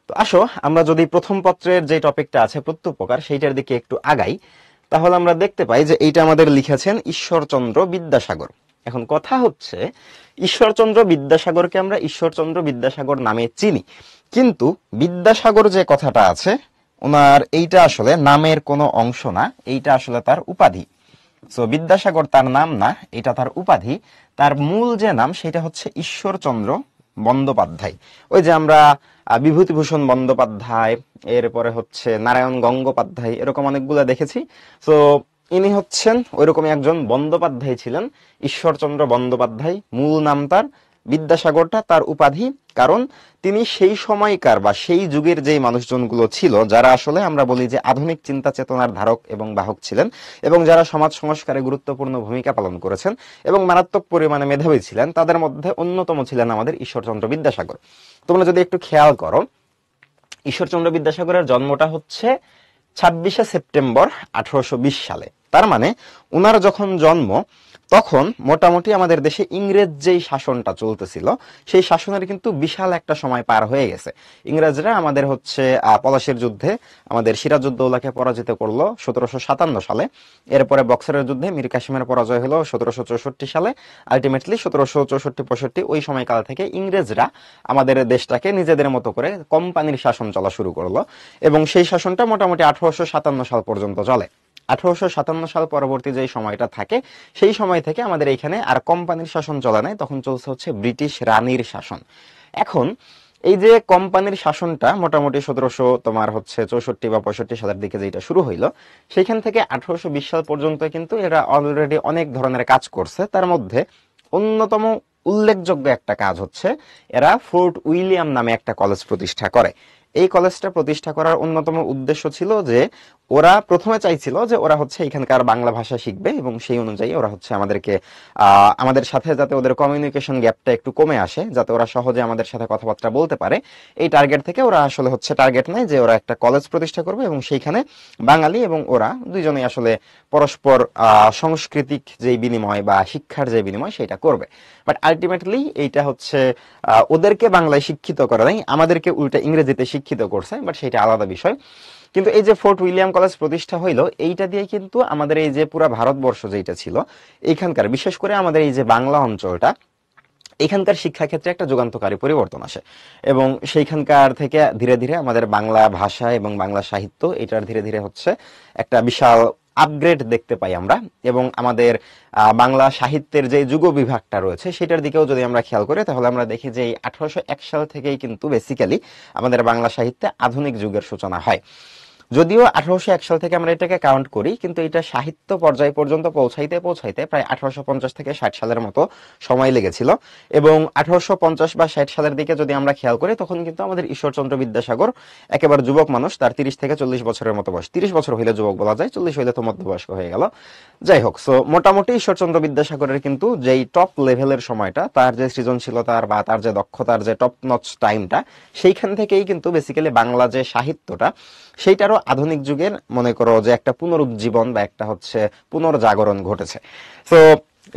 তো আসো আমরা যদি প্রথম পত্রের যে টপিকটা আছে প্রত্যুপকার সেইটার দিকে একটু আগাই, তাহলে আমরা দেখতে পাই যে এইটা আমাদের লিখেছেন ঈশ্বরচন্দ্র বিদ্যাসাগর। এখন কথা হচ্ছে, ঈশ্বরচন্দ্র বিদ্যাসাগরকে আমরা ঈশ্বরচন্দ্র বিদ্যাসাগর নামে চিনি, কিন্তু বিদ্যাসাগর যে কথাটা আছে ওনার এইটা আসলে নামের কোনো অংশ না, এইটা আসলে তার উপাধি। সো বিদ্যাসাগর তার নাম না, এটা তার উপাধি। তার মূল যে নাম সেটা হচ্ছে ঈশ্বরচন্দ্র বন্দ্যোপাধ্যায়। ওই যে আমরা বিভূতিভূষণ বন্দ্যোপাধ্যায়, এরপরে হচ্ছে নারায়ণ গঙ্গোপাধ্যায়, এরকম অনেকগুলো দেখেছি। সো ইনি হচ্ছেন ওইরকমই একজন বন্দ্যোপাধ্যায় ছিলেন, ঈশ্বরচন্দ্র বন্দ্যোপাধ্যায় মূল নাম তার। বিদ্যাসাগরটা তার উপাধি, কারণ তিনি সেই সময়কার বা সেই যুগের যেই মানুষজনগুলো ছিল যারা আসলে আমরা বলি যে আধুনিক চিন্তা চেতনার ধারক এবং বাহক ছিলেন, এবং যারা সমাজ সংস্কারে গুরুত্বপূর্ণ ভূমিকা পালন করেছেন এবং মারাত্মক পরিমাণে মেধাবী ছিলেন, তাদের মধ্যে অন্যতম ছিলেন আমাদের ঈশ্বরচন্দ্র বিদ্যাসাগর। তোমরা যদি একটু খেয়াল করো, ঈশ্বরচন্দ্র বিদ্যাসাগরের জন্মটা হচ্ছে 26শে সেপ্টেম্বর 1820 সালে। তার মানে উনার যখন জন্ম তখন মোটামুটি আমাদের দেশে ইংরেজ যেই শাসনটা চলতেছিল সেই শাসনের কিন্তু বিশাল একটা সময় পার হয়ে গেছে। ইংরেজরা আমাদের হচ্ছে পলাশীর যুদ্ধে আমাদের সিরাজউদ্দৌলাকে পরাজিত করলো 1757 সালে। এরপরে বক্সারের যুদ্ধে মীর কাসিমের পরাজয় হলো 1764 সালে। আলটিমেটলি 1764-65 ওই সময়কাল থেকে ইংরেজরা আমাদের দেশটাকে নিজেদের মতো করে কোম্পানির শাসন চলা শুরু করলো, এবং সেই শাসনটা মোটামুটি 1857 সাল পর্যন্ত চলে। 1857 সাল পরবর্তী যে সময়টা থাকে সেই সময় থেকে আমাদের এইখানে আর কোম্পানির শাসন চলে নাই, তখন চলছে হচ্ছে ব্রিটিশ রানীর শাসন। এখন এই যে কোম্পানির শাসনটা মোটামুটি 1764 বা 65 সালের দিকে যেটা শুরু হইলো, সেইখান থেকে 1820 সাল পর্যন্ত কিন্তু এরা অলরেডি অনেক ধরনের কাজ করছে। তার মধ্যে অন্যতম উল্লেখযোগ্য একটা কাজ হচ্ছে এরা ফোর্ট উইলিয়াম নামে একটা কলেজ প্রতিষ্ঠা করে। এই কলেজটা প্রতিষ্ঠা করার অন্যতম উদ্দেশ্য ছিল যে ওরা প্রথমে চাইছিল যে ওরা হচ্ছে এখানকার বাংলা ভাষা শিখবে, এবং সেই অনুযায়ী ওরা হচ্ছে আমাদেরকে আমাদের সাথে যাতে ওদের কমিউনিকেশন গ্যাপটা একটু কমে আসে, যাতে ওরা সহজে আমাদের সাথে কথাবার্তা বলতে পারে, এই টার্গেট থেকে ওরা আসলে হচ্ছে টার্গেট নেয় যে ওরা একটা কলেজ প্রতিষ্ঠা করবে এবং সেইখানে বাঙালি এবং ওরা দুইজনেই আসলে পরস্পর সাংস্কৃতিক যে বিনিময় বা শিক্ষার যে বিনিময় সেটা করবে। বাট আলটিমেটলি এইটা হচ্ছে ওদেরকে বাংলায় শিক্ষিত করে নাই, আমাদেরকে উল্টা ইংরেজিতে শিক্ষিত করছে, বাট সেটা আলাদা বিষয়। কিন্তু এই যে ফোর্ট উইলিয়াম কলেজ প্রতিষ্ঠা হইলো, এইটা দিয়ে কিন্তু আমাদের এই যে পুরা ভারতবর্ষ যেটা ছিল এইখানকার, বিশেষ করে আমাদের এই যে বাংলা অঞ্চলটা, এখানকার শিক্ষাক্ষেত্রে একটা যুগান্তকারী পরিবর্তন আসে, এবং সেইখানকার থেকে ধীরে ধীরে আমাদের বাংলা ভাষা এবং বাংলা সাহিত্য এটার ধীরে ধীরে হচ্ছে একটা বিশাল আপগ্রেড দেখতে পাই আমরা। এবং আমাদের বাংলা সাহিত্যের যে যুগ বিভাগটা রয়েছে সেটার দিকেও যদি আমরা খেয়াল করি, তাহলে আমরা দেখি যে এই 1801 সাল থেকেই কিন্তু বেসিক্যালি আমাদের বাংলা সাহিত্যে আধুনিক যুগের সূচনা হয়। যদিও 1801 সাল থেকে আমরা এটাকে কাউন্ট করি, কিন্তু এটা সাহিত্য পর্যায় পর্যন্ত পৌঁছাইতে প্রায় 1850 থেকে 60 সালের মতো সময় লেগেছিল। এবং 1850 বা 60 সালের দিকে যদি আমরা খেয়াল করি, তখন কিন্তু আমাদের ঈশ্বরচন্দ্র বিদ্যাসাগর একেবারে যুবক মানুষ, তার 30 থেকে 40 বছরের মতো বয়স। 30 বছর হইলে যুবক বলা যায়, 40 হইলে তো মধ্যবয়স্ক হয়ে গেল। যাই হোক, সো মোটামুটি ঈশ্বরচন্দ্র বিদ্যাসাগরের কিন্তু যেই টপ লেভেলের সময়টা, তার যে সৃজনশীলতার বা তার যে দক্ষতার যে টপ নচ টাইমটা, সেইখান থেকেই কিন্তু বেসিক্যালি বাংলা যে সাহিত্যটা সেইটারও আধুনিক যুগের মনে করো যে একটা পুনরুজ্জীবন বা একটা হচ্ছে পুনর্জাগরণ ঘটেছে। তো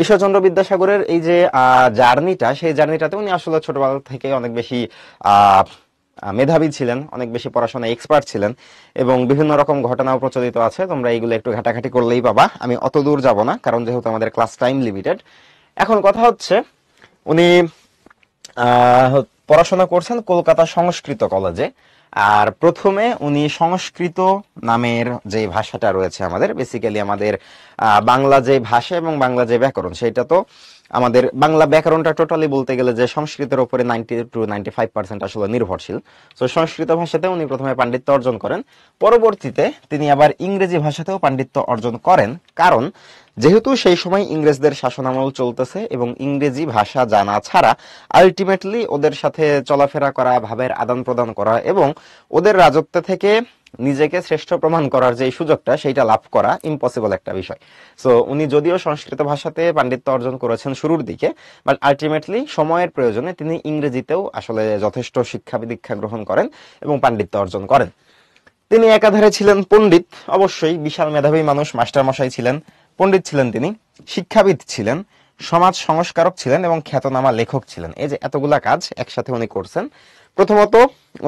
ঈশ্বরচন্দ্র বিদ্যাসাগরের এই যে জার্নিটা, সেই জার্নিটাতে উনি আসলে ছোটবেলা থেকে অনেক বেশি মেধাবী ছিলেন, অনেক বেশি পড়াশোনায় এক্সপার্ট ছিলেন, এবং বিভিন্ন রকম ঘটনাও প্রচলিত আছে। তোমরা এইগুলো একটু ঘাটাঘাটি করলেই পাবা, আমি অত দূর যাব না, কারণ যেহেতু আমাদের ক্লাস টাইম লিমিটেড। এখন কথা হচ্ছে উনি পড়াশোনা করছেন কলকাতা সংস্কৃত কলেজে। আর প্রথমে উনি সংস্কৃত নামের যে ভাষাটা রয়েছে আমাদের, বেসিক্যালি আমাদের বাংলা যে ভাষা এবং বাংলা যে ব্যাকরণ, সেটা তো আমাদের বাংলা ব্যাকরণটা টোটালি বলতে গেলে যে সংস্কৃতের উপরে 90-95% আসলে নির্ভরশীল। তো সংস্কৃত ভাষাতে উনি প্রথমে পাণ্ডিত্য অর্জন করেন, পরবর্তীতে তিনি আবার ইংরেজি ভাষাতেও পাণ্ডিত্য অর্জন করেন, কারণ যেহেতু সেই সময় ইংরেজদের শাসনামল চলতেছে এবং ইংরেজি ভাষা জানা ছাড়া আলটিমেটলি ওদের সাথে চলাফেরা করা, ভাবের আদান প্রদান করা এবং ওদের রাজত্ব থেকে নিজেকে শ্রেষ্ঠ প্রমাণ করার যে সুযোগটা, সেইটা লাভ করা ইম্পসিবল একটা বিষয়। সো উনি যদিও সংস্কৃত ভাষাতে পাণ্ডিত্য অর্জন করেছেন শুরুর দিকে, বাট আলটিমেটলি সময়ের প্রয়োজনে তিনি ইংরেজিতেও আসলে যথেষ্ট শিক্ষা দীক্ষা গ্রহণ করেন এবং পাণ্ডিত্য অর্জন করেন। তিনি একাধারে ছিলেন পণ্ডিত, অবশ্যই বিশাল মেধাবী মানুষ, মাস্টার মশাই ছিলেন, পণ্ডিত ছিলেন, তিনি শিক্ষাবিদ ছিলেন, সমাজ সংস্কারক ছিলেন এবং খ্যাতনামা লেখক ছিলেন। এই যে এতগুলা কাজ একসাথে উনি করছেন। প্রথমত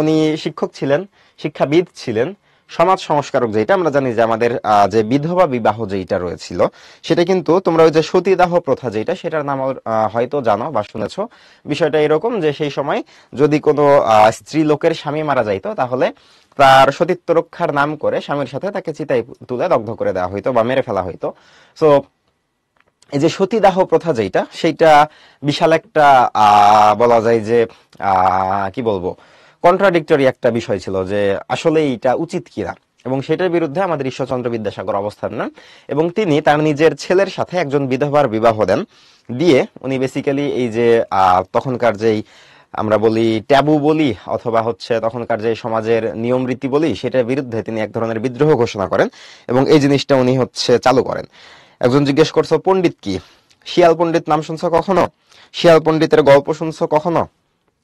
উনি শিক্ষক ছিলেন, শিক্ষাবিদ ছিলেন, সমাজ সংস্কারক। যেটা আমরা জানি যে আমাদের যে বিধবা বিবাহ যেটা রয়েছিল, সেটা কিন্তু তোমরা ওই যে সতীদাহ প্রথা যেটা, সেটার নাম হয়তো জানো বা শুনেছো। বিষয়টা এরকম যে সেই সময় যদি কোনো স্ত্রী লোকের স্বামী মারা যাইতো, তাহলে তার সতীত্ব রক্ষার নাম করে স্বামীর সাথে তাকে চিতায় তুলে দগ্ধ করে দেওয়া হইতো বা মেরে ফেলা হইতো। সো এই যে সতীদাহ প্রথা যেটা, সেইটা বিশাল একটা বলা যায় যে কি বলবো, কন্ট্রাডিক্টরি একটা বিষয় ছিল যে আসলে এটা উচিত কিনা, এবং সেটার বিরুদ্ধে আমাদের ঈশ্বরচন্দ্র বিদ্যাসাগর অবস্থান নেন এবং তিনি তার নিজের ছেলের সাথে একজন বিধবার বিবাহ দেন। দিয়ে উনি বেসিক্যালি এই যে তখনকার যেই আমরা বলি ট্যাবু বলি অথবা হচ্ছে তখনকার যে সমাজের নিয়ম রীতি বলি, সেটার বিরুদ্ধে তিনি এক ধরনের বিদ্রোহ ঘোষণা করেন এবং এই জিনিসটা উনি হচ্ছে চালু করেন। একজন জিজ্ঞেস করছো পণ্ডিত কি? শিয়াল পণ্ডিত নাম শুনছো কখনো? শিয়াল পণ্ডিতের গল্প শুনছো কখনো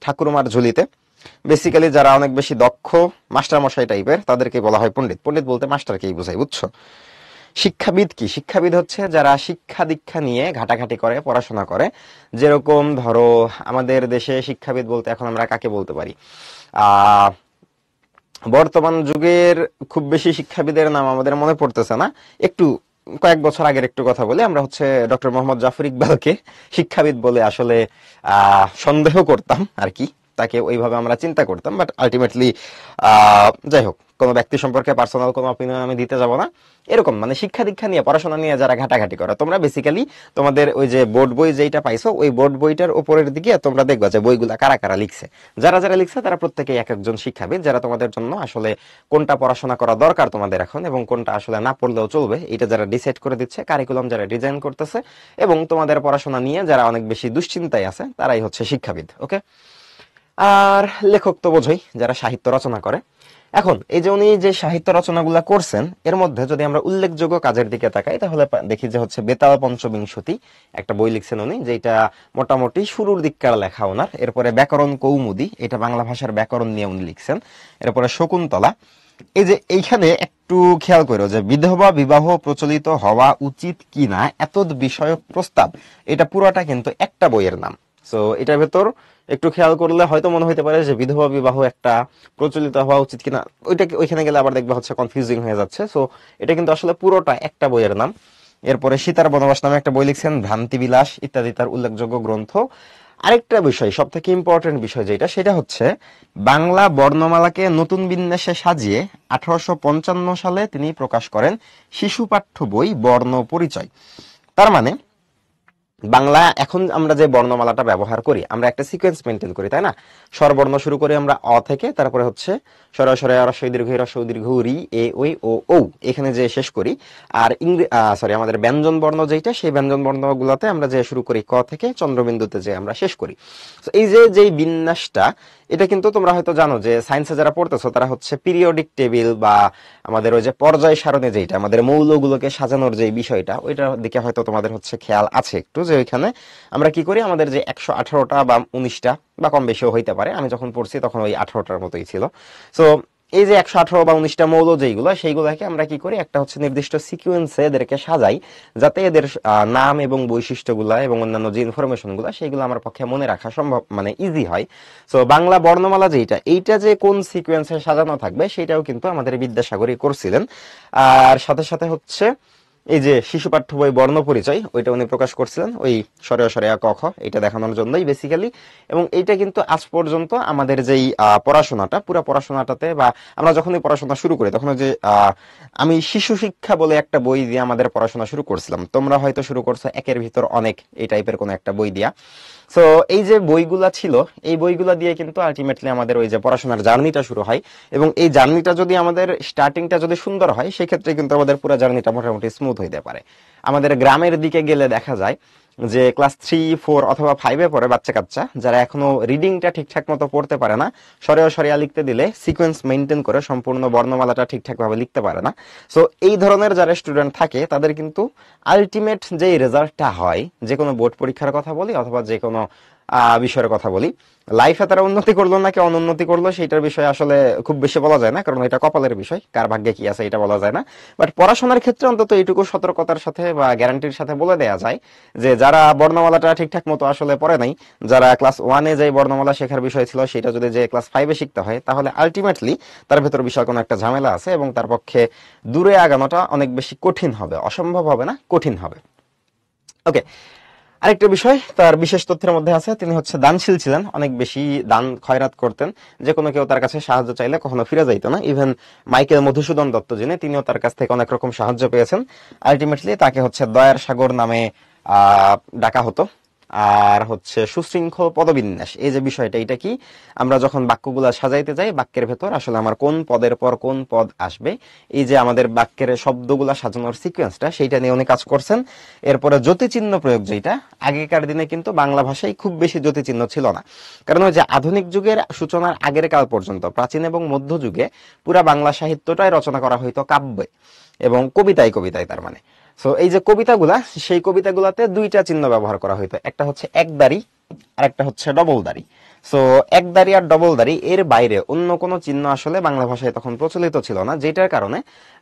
ঠাকুরমার ঝুলিতে? বেসিক্যালি যারা অনেক বেশি দক্ষ মাস্টার মশাই টাইপের, তাদেরকে বলা হয় পণ্ডিত। পণ্ডিত বলতে মাস্টারকেই বোঝায়, বুঝছো? শিক্ষাবিদ কি? শিক্ষাবিদ হচ্ছে যারা শিক্ষা দীক্ষা নিয়ে ঘাটাঘাটি করে, পড়াশোনা করে। যেরকম ধরো আমাদের দেশে শিক্ষাবিদ বলতে এখন আমরা কাকে বলতে পারি? আহ বর্তমান যুগের খুব বেশি শিক্ষাবিদের নাম আমাদের মনে পড়তেছে না। একটু কয়েক বছর আগের একটু কথা বলি, আমরা হচ্ছে ডক্টর মোহাম্মদ জাফর ইকবালকে শিক্ষাবিদ বলে আসলে সন্দেহ করতাম আর কি। তাকে ওইভাবে আমরা চিন্তা করতাম, বাট আলটিমেটলি যাই হোক, কোনো ব্যক্তি সম্পর্কে পার্সোনাল কোনো অপিনিয়ন আমি দিতে যাব না। এরকম মানে শিক্ষা দীক্ষা নিয়ে, পড়াশোনা নিয়ে যারা ঘাটাঘাটি করে, তোমরা বেসিক্যালি তোমাদের ওই যে বোর্ড বই যেটা পাইছো, ওই বোর্ড বইটার উপরের দিকে তোমরা দেখবা যে বইগুলা কারা কারা লিখছে। যারা যারা লিখছে তারা প্রত্যেকেই এক একজন শিক্ষাবিদ, যারা তোমাদের জন্য আসলে কোনটা পড়াশোনা করা দরকার তোমাদের এখন এবং কোনটা আসলে না পড়লেও চলবে, এটা যারা ডিসাইড করে দিচ্ছে, কারিকুলাম যারা ডিজাইন করতেছে, এবং তোমাদের পড়াশোনা নিয়ে যারা অনেক বেশি দুশ্চিন্তায় আছে, তারাই হচ্ছে শিক্ষাবিদ। ওকে। আর লেখক তো বোঝই, যারা সাহিত্য রচনা করে। এখন এই যে উনি যে সাহিত্য রচনাগুলা করছেন, এর মধ্যে যদি আমরা উল্লেখযোগ্য কাজের দিকে তাকাই, তাহলে দেখি যে হচ্ছে বেতাল পঞ্চবিংশতি একটা বই লিখছেন উনি, যেটা মোটামুটি শুরুর দিককার লেখা ওনার। এরপরে ব্যাকরণ কৌমুদী, এটা বাংলা ভাষার ব্যাকরণ নিয়ে উনি লিখছেন। এরপরে শকুন্তলা। এই যে এইখানে একটু খেয়াল করো যে বিধবা বিবাহ প্রচলিত হওয়া উচিত কিনা এত বিষয়ক প্রস্তাব, এটা পুরোটা কিন্তু একটা বইয়ের নাম। সো এটার ভেতর একটু খেয়াল করলে হয়তো মনে হইতে পারে যে বিধবা বিবাহ একটা প্রচলিত হওয়া উচিত কিনা, ওইটাকে ওইখানে গেলে আবার দেখবা হচ্ছে কনফিউজিং হয়ে যাচ্ছে। সো এটা কিন্তু আসলে পুরোটা একটা বইয়ের নাম। এরপরে সীতার বনবাস নামে একটা বই লিখছেন, ভ্রান্তি বিলাস ইত্যাদি তার উল্লেখযোগ্য গ্রন্থ। আরেকটা বিষয়, সব থেকে ইম্পর্টেন্ট বিষয় যেটা, সেটা হচ্ছে বাংলা বর্ণমালাকে নতুন বিন্যাসে সাজিয়ে 1855 সালে তিনি প্রকাশ করেন শিশু পাঠ্য বই বর্ণ পরিচয়। তার মানে বাংলা এখন আমরা যে বর্ণমালাটা ব্যবহার করি, আমরা একটা সিকোয়েন্স মেনটেন করি, তাই না? স্বরবর্ণ শুরু করি আমরা অ থেকে, তারপরে হচ্ছে স্বর স্বরে রস্বই দীর্ঘ রস্বই দীর্ঘ রি এ ওই ও ঔ, এখানে যে শেষ করি। আর আমাদের ব্যঞ্জন বর্ণ যেটা, সেই ব্যঞ্জন বর্ণগুলোতে আমরা যে শুরু করি ক থেকে চন্দ্রবিন্দুতে যে আমরা শেষ করি। তো এই যে যেই বিন্যাসটা, এটা কিন্তু তোমরা হয়তো জানো যে সায়েন্সে যারা পড়তেছো তারা হচ্ছে পিরিয়ডিক টেবিল বা আমাদের ওই যে পর্যায় সারণী যেটা, আমাদের মৌলগুলোকে সাজানোর যে বিষয়টা, ওইটার দিকে হয়তো তোমাদের হচ্ছে খেয়াল আছে একটু, যে ওইখানে আমরা কি করি, আমাদের যে 118টা বা 19টা বা কম বেশিও হইতে পারে, আমি যখন পড়ছি তখন ওই 18টার মতোই ছিল। সো এই যে 118 বা 19টা মৌল যেইগুলো, সেইগুলোকে আমরা কি করি, একটা হচ্ছে নির্দিষ্ট সিকুয়েন্সে এদেরকে সাজাই, যাতে এদের নাম এবং বৈশিষ্ট্যগুলা এবং অন্যান্য যে ইনফরমেশন গুলা, সেইগুলো আমার পক্ষে মনে রাখা সম্ভব, মানে ইজি হয়। সো বাংলা বর্ণমালা যেটা, এইটা যে কোন সিকুয়েন্সে সাজানো থাকবে, সেটাও কিন্তু আমাদের বিদ্যাসাগরই করছিলেন। আর সাথে সাথে হচ্ছে এই যে শিশু পাঠ্য বই বর্ণ পরিচয়, ওইটা উনি প্রকাশ করছিলেন ওই স্বরে স্বরে ক খ, এটা দেখানোর জন্যই বেসিক্যালি। এবং এইটা কিন্তু আজ পর্যন্ত আমাদের যেই পড়াশোনাটা, পুরো পড়াশোনাটাতে, বা আমরা যখনই পড়াশোনা শুরু করি তখন যে আমি শিশু শিক্ষা বলে একটা বই দিয়ে আমাদের পড়াশোনা শুরু করছিলাম, তোমরা হয়তো শুরু করছো একের ভিতর অনেক এই টাইপের কোন একটা বই দিয়া। সো এই যে বইগুলা ছিল, এই বইগুলা দিয়ে কিন্তু আলটিমেটলি আমাদের ওই যে পড়াশোনার জার্নিটা শুরু হয়। এবং এই জার্নিটা যদি আমাদের স্টার্টিংটা যদি সুন্দর হয়, সেক্ষেত্রে কিন্তু আমাদের পুরো জার্নিটা মোটামুটি স্মুথ হইতে পারে। আমাদের গ্রামের দিকে গেলে দেখা যায় যে ক্লাস 3, 4 অথবা 5-এ পড়ে বাচ্চা কাচ্চা, যারা এখনো রিডিংটা ঠিকঠাক মতো পড়তে পারে না, সরেয়া সরিয়া লিখতে দিলে সিকোয়েন্স মেনটেন করে সম্পূর্ণ বর্ণমালাটা ঠিকঠাক ভাবে লিখতে পারে না। সো এই ধরনের যারা স্টুডেন্ট থাকে, তাদের কিন্তু আলটিমেট যে রেজাল্টটা হয়, যে কোনো বোর্ড পরীক্ষার কথা বলি অথবা যে কোনো বিষয়ের কথা বলি, লাইফে তারা উন্নতি করলো নাকি অনুন্নতি করলো সেটার বিষয়ে আসলে খুব বেশি বলা যায় না, কারণ এটা কপালের বিষয়, কার ভাগ্যে কি আছে এটা বলা যায় না। বাট পড়াশোনার ক্ষেত্রে অন্তত এইটুকু সতর্কতার সাথে বা গ্যারান্টির সাথে বলে দেওয়া যায় যে যারা বর্ণমালাটা ঠিকঠাক মতো আসলে পড়ে নাই, যারা ক্লাস 1-এ যে বর্ণমালা শেখার বিষয় ছিল সেটা যদি যে ক্লাস 5-এ শিখতে হয়, তাহলে আলটিমেটলি তার ভেতর বিশাল কোনো একটা ঝামেলা আছে এবং তার পক্ষে দূরে আগানোটা অনেক বেশি কঠিন হবে, অসম্ভব হবে না, কঠিন হবে। ওকে, আরেকটা বিষয় তার বিশেষ তথ্যের মধ্যে আছে, তিনি হচ্ছে দানশীল ছিলেন, অনেক বেশি দান খয়রাত করতেন, যে কোনো কেউ তার কাছে সাহায্য চাইলে কখনো ফিরে যাইতো না। ইভেন মাইকেল মধুসূদন দত্ত যিনি, তিনিও তার কাছ থেকে অনেক রকম সাহায্য পেয়েছেন। আলটিমেটলি তাকে হচ্ছে দয়ার সাগর নামে ডাকা হতো। আর হচ্ছে সুশৃঙ্খল পদবিন্যাস, এই যে বিষয়টা, এটা কি আমরা যখন বাক্যগুলা সাজাইতে যাই, বাক্যের ভেতর আসলে আমার কোন পদের পর কোন পদ আসবে, এই যে আমাদের বাক্যের শব্দগুলা সাজানোর সিকোয়েন্সটা, সেইটা নিয়ে উনি কাজ করছেন। এরপরে জ্যোতিচিহ্ন প্রয়োগ, যেটা আগেকার দিনে কিন্তু বাংলা ভাষায় খুব বেশি জ্যোতিচিহ্ন ছিল না, কারণ ওই যে আধুনিক যুগের সূচনার আগের কাল পর্যন্ত প্রাচীন এবং মধ্যযুগে পুরা বাংলা সাহিত্যটাই রচনা করা হইতো কাব্যে এবং কবিতায় কবিতায়, তার মানে সো এই যে কবিতাগুলা, সেই কবিতাগুলাতে দুইটা চিহ্ন ব্যবহার করা হইতো, একটা হচ্ছে এক দাড়ি আর একটা হচ্ছে ডবল দাড়ি। সো এক দাড়ি আর ডবল দাড়ি এর বাইরে অন্য কোনো চিহ্ন আসলে বাংলা ভাষায় তখন প্রচলিত ছিল না, যেটার কারণে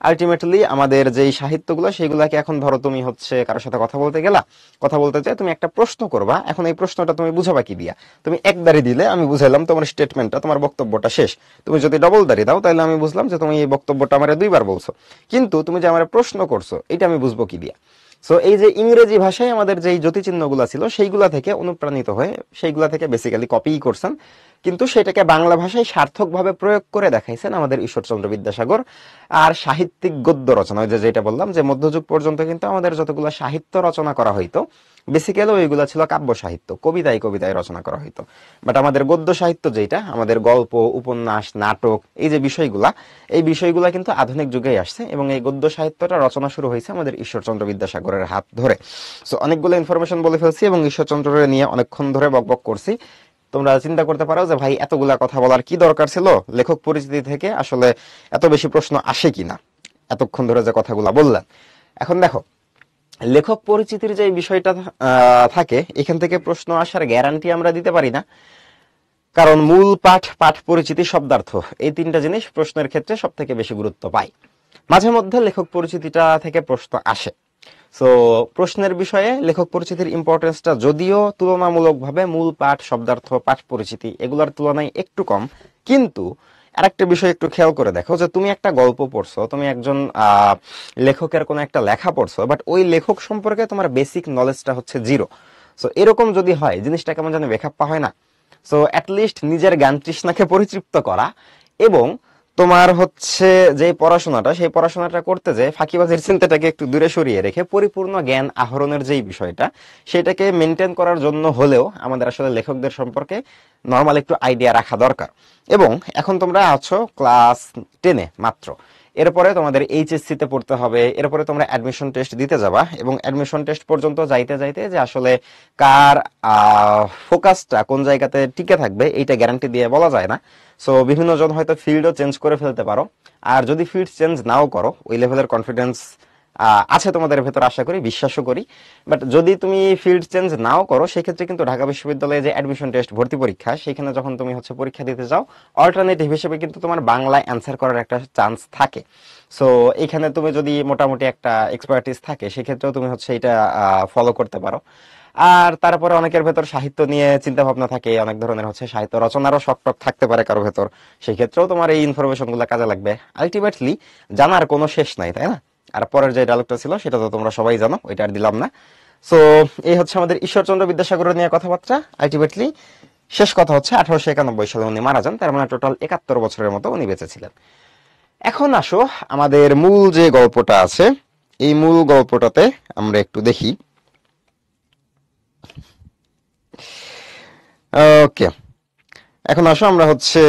আলটিমেটলি আমাদের যেই সাহিত্যগুলো সেগুলাকে, এখন ধরো তুমি হচ্ছে কারোর সাথে কথা বলতে গেলা, কথা বলতে চাই, তুমি একটা প্রশ্ন করবা, এখন এই প্রশ্নটা তুমি বুঝাবা কি দিয়া? তুমি এক দাড়ি দিলে আমি বুঝাইলাম তোমার স্টেটমেন্টটা, তোমার বক্তব্যটা শেষ। তুমি যদি ডবল দাড়ি দাও তাহলে আমি বুঝলাম যে তুমি এই বক্তব্যটা আমার দুইবার বলছো, কিন্তু তুমি যে আমার প্রশ্ন করছো এটা আমি বুঝবো কি দিয়া? সো এই যে ইংরেজি ভাষায় আমাদের যেই জ্যোতিচিহ্নগুলা ছিল সেইগুলা থেকে অনুপ্রাণিত হয়ে সেইগুলা থেকে বেসিক্যালি কপি করছেন, কিন্তু সেটাকে বাংলা ভাষায় সার্থকভাবে প্রয়োগ করে দেখাইছেন আমাদের ঈশ্বরচন্দ্র বিদ্যাসাগর। আর সাহিত্যিক গদ্য রচনা, ওই যে যেটা বললাম যে মধ্যযুগ পর্যন্ত কিন্তু আমাদের যতগুলো সাহিত্য রচনা করা হইতো বেসিক্যালি ওইগুলো ছিল কাব্য সাহিত্য, কবিতায় কবিতায় রচনা করা হইতো। বাট আমাদের গদ্য সাহিত্য যেটা, আমাদের গল্প, উপন্যাস, নাটক, এই যে বিষয়গুলা, এই বিষয়গুলা কিন্তু আধুনিক যুগেই আসছে এবং এই গদ্য সাহিত্যটা রচনা শুরু হয়েছে আমাদের ঈশ্বরচন্দ্র বিদ্যাসাগরের হাত ধরে। সো অনেকগুলো ইনফরমেশন বলে ফেলছি এবং ঈশ্বরচন্দ্রের নিয়ে অনেকক্ষণ ধরে বকবক করছি। তোমরা চিন্তা করতে পারো যে ভাই এতগুলা কথা বলার কি দরকার ছিল, লেখক পরিচিতি থেকে আসলে এত বেশি প্রশ্ন আসে কিনা এতক্ষণ ধরে যে কথাগুলা বললাম। এখন দেখো, লেখক পরিচিতির যে বিষয়টা থাকে, এখান থেকে প্রশ্ন আসার গ্যারান্টি আমরা দিতে পারি না, কারণ মূল পাঠ, পাঠ পরিচিতি, শব্দার্থ, এই তিনটা জিনিস প্রশ্নের ক্ষেত্রে সব থেকে বেশি গুরুত্ব পায়। মাঝে মধ্যে লেখক পরিচিতিটা থেকে প্রশ্ন আসে। সো প্রশ্নের বিষয়ে লেখক পরিচিতির ইম্পর্টেন্সটা যদিও তুলনামূলকভাবে মূল পাঠ, শব্দার্থ, পাঠ পরিচিতি এগুলোর তুলনায় একটু কম, কিন্তু আরেকটা বিষয় একটু খেয়াল করে দেখো যে তুমি একটা গল্প পড়ছো, তুমি একজন লেখকের কোনো একটা লেখা পড়ছো, বাট ওই লেখক সম্পর্কে তোমার বেসিক নলেজটা হচ্ছে জিরো। সো এরকম যদি হয়, জিনিসটা কেমন যেন বেখাপ্পা হয় না? সো অ্যাটলিস্ট নিজের জ্ঞান তৃষ্ণাকে পরিতৃপ্ত করা এবং তোমার হচ্ছে যে পড়াশোনাটা, সেই পড়াশোনাটা করতে যে ফাঁকিবাজির চিন্তাটাকে একটু দূরে সরিয়ে রেখে পরিপূর্ণ জ্ঞান আহরণের যেই বিষয়টা, সেটাকে মেনটেন করার জন্য হলেও আমাদের আসলে লেখকদের সম্পর্কে নর্মাল একটু আইডিয়া রাখা দরকার। এবং এখন তোমরা আছো ক্লাস 10-এ মাত্র, এরপরে তোমাদের এইচএসসি তে পড়তে হবে, এরপরে তোমরা অ্যাডমিশন টেস্ট দিতে যাবা এবং অ্যাডমিশন টেস্ট পর্যন্ত যাইতে যাইতে যে আসলে কার ফোকাসটা কোন জায়গাতে টিকে থাকবে এইটা গ্যারান্টি দিয়ে বলা যায় না। সো বিভিন্ন জন হয়তো ফিল্ডও চেঞ্জ করে ফেলতে পারো, আর যদি ফিল্ড চেঞ্জ নাও করো, ওই লেভেলের কনফিডেন্স আছে তোমাদের ভেতর, আশা করি, বিশ্বাসও করি। বাট যদি তুমি ফিল্ড চেঞ্জ নাও করো, সেক্ষেত্রে কিন্তু ঢাকা বিশ্ববিদ্যালয়ে যে অ্যাডমিশন টেস্ট, ভর্তি পরীক্ষা, সেখানে যখন তুমি হচ্ছে পরীক্ষা দিতে যাও, অল্টারনেটিভ হিসেবে কিন্তু তোমার বাংলায় অ্যান্সার করার একটা চান্স থাকে। সো এখানে তুমি যদি মোটামুটি একটা এক্সপার্টিস থাকে, সেক্ষেত্রেও তুমি হচ্ছে এটা ফলো করতে পারো। আর তারপরে অনেকের ভেতর সাহিত্য নিয়ে চিন্তা ভাবনা থাকে, অনেক ধরনের হচ্ছে সাহিত্য রচনারও শখ টক থাকতে পারে কারো ভেতর, সেই ক্ষেত্রেও তোমার এই ইনফরমেশন গুলো কাজে লাগবে। আলটিমেটলি জানার কোনো শেষ নাই, তাই না? আর পরের যে ডায়লগটা ছিল সেটা তো তোমরা সবাই জানো, ওইটা আর দিলাম না। সো এই হচ্ছে আমাদের ঈশ্বরচন্দ্র বিদ্যাসাগর নিয়ে কথাবার্তা। আলটিমেটলি শেষ কথা হচ্ছে 1891 সালে উনি মারা যান, তার মানে টোটাল 71 বছরের মতো উনি বেঁচে ছিলেন। এখন আসো আমাদের মূল যে গল্পটা আছে, এই মূল গল্পটাতে আমরা একটু দেখি। ওকে, এখন আসো আমরা হচ্ছে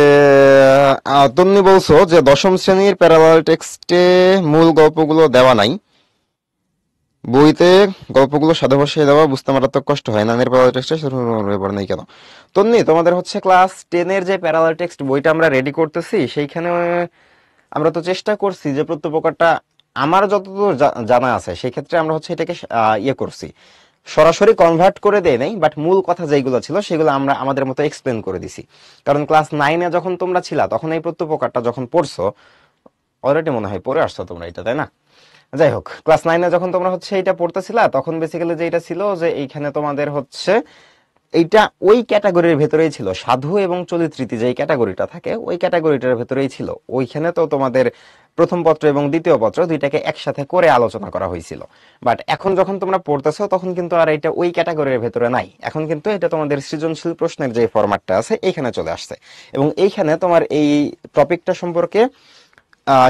তন্নি বলছো যে দশম শ্রেণীর প্যারালাল টেক্সটে মূল গল্পগুলো দেওয়া নাই, বইতে গল্পগুলো সাধু ভাষায় দেওয়া, বুঝতে মারাত্মক কষ্ট হয়, নানের প্যারালাল টেক্সটে ব্যাপার নেই কেন? তন্নি, তোমাদের হচ্ছে ক্লাস 10-এর যে প্যারালাল টেক্সট বইটা আমরা রেডি করতেছি, সেইখানে আমরা তো চেষ্টা করছি যে প্রত্যেক প্রকারটা, আমার যতদূর জানা আছে সেই ক্ষেত্রে আমরা হচ্ছে এটাকে ইয়ে করছি, সরাসরি কনভার্ট করে দেয় নাই, বাট মূল কথা যেগুলো ছিল সেগুলো আমরা আমাদের মতো এক্সপ্লেন করে দিছি। কারণ ক্লাস 9-এ যখন তোমরা ছিলা তখন এই প্রত্যুপকারটা যখন পড়ছো, অলরেডি মনে হয় পড়ে আসছো তোমরা এটা, তাই না? যাই হোক, ক্লাস 9-এ যখন তোমরা হচ্ছে এটা পড়তেছিলা তখন বেসিক্যালি যে এটা ছিল যে এইখানে তোমাদের হচ্ছে এইটা ওই ক্যাটাগরির ভেতরেই ছিল, সাধু এবং চরিত্রীতি যে ক্যাটাগরিটা থাকে ওই ক্যাটাগরিটার ভেতরেই ছিল। ওইখানে তো তোমাদের প্রথম পত্র এবং দ্বিতীয় পত্র দুইটাকে একসাথে করে আলোচনা করা হয়েছিল। বাট এখন যখন তোমরা পড়তেছো তখন কিন্তু আর এটা ওই ক্যাটাগরির ভেতরে নাই, এখন কিন্তু এটা তোমাদের সৃজনশীল প্রশ্নের যে ফরম্যাটটা আছে এখানে চলে আসছে। এবং এইখানে তোমার এই টপিকটা সম্পর্কে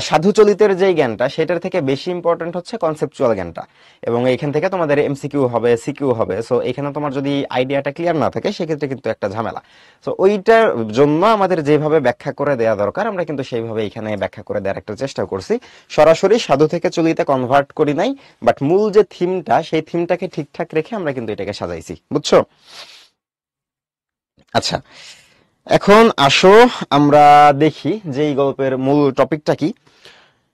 সাধু চলিতের যে জ্ঞানটা সেটার থেকে বেশি ইম্পর্টেন্ট হচ্ছে কনসেপচুয়াল জ্ঞানটা। এবং এইখান থেকে তোমাদের এমসিকিউ হবে, সিকিউ হবে। সো এখানে তোমার যদি আইডিয়াটা ক্লিয়ার না থাকে সেক্ষেত্রে কিন্তু একটা ঝামেলা। সো ওইটার জন্য আমাদের যেভাবে ব্যাখ্যা করে দেওয়া দরকার আমরা কিন্তু সেইভাবে এখানে ব্যাখ্যা করে দেওয়ার একটা চেষ্টা করছি। সরাসরি সাধু থেকে চলিতে কনভার্ট করি নাই, বাট মূল যে থিমটা সেই থিমটাকে ঠিকঠাক রেখে আমরা কিন্তু এটাকে সাজাইছি, বুঝছো? আচ্ছা, এখন আসো আমরা দেখি যে এই গল্পের মূল টপিকটা কি।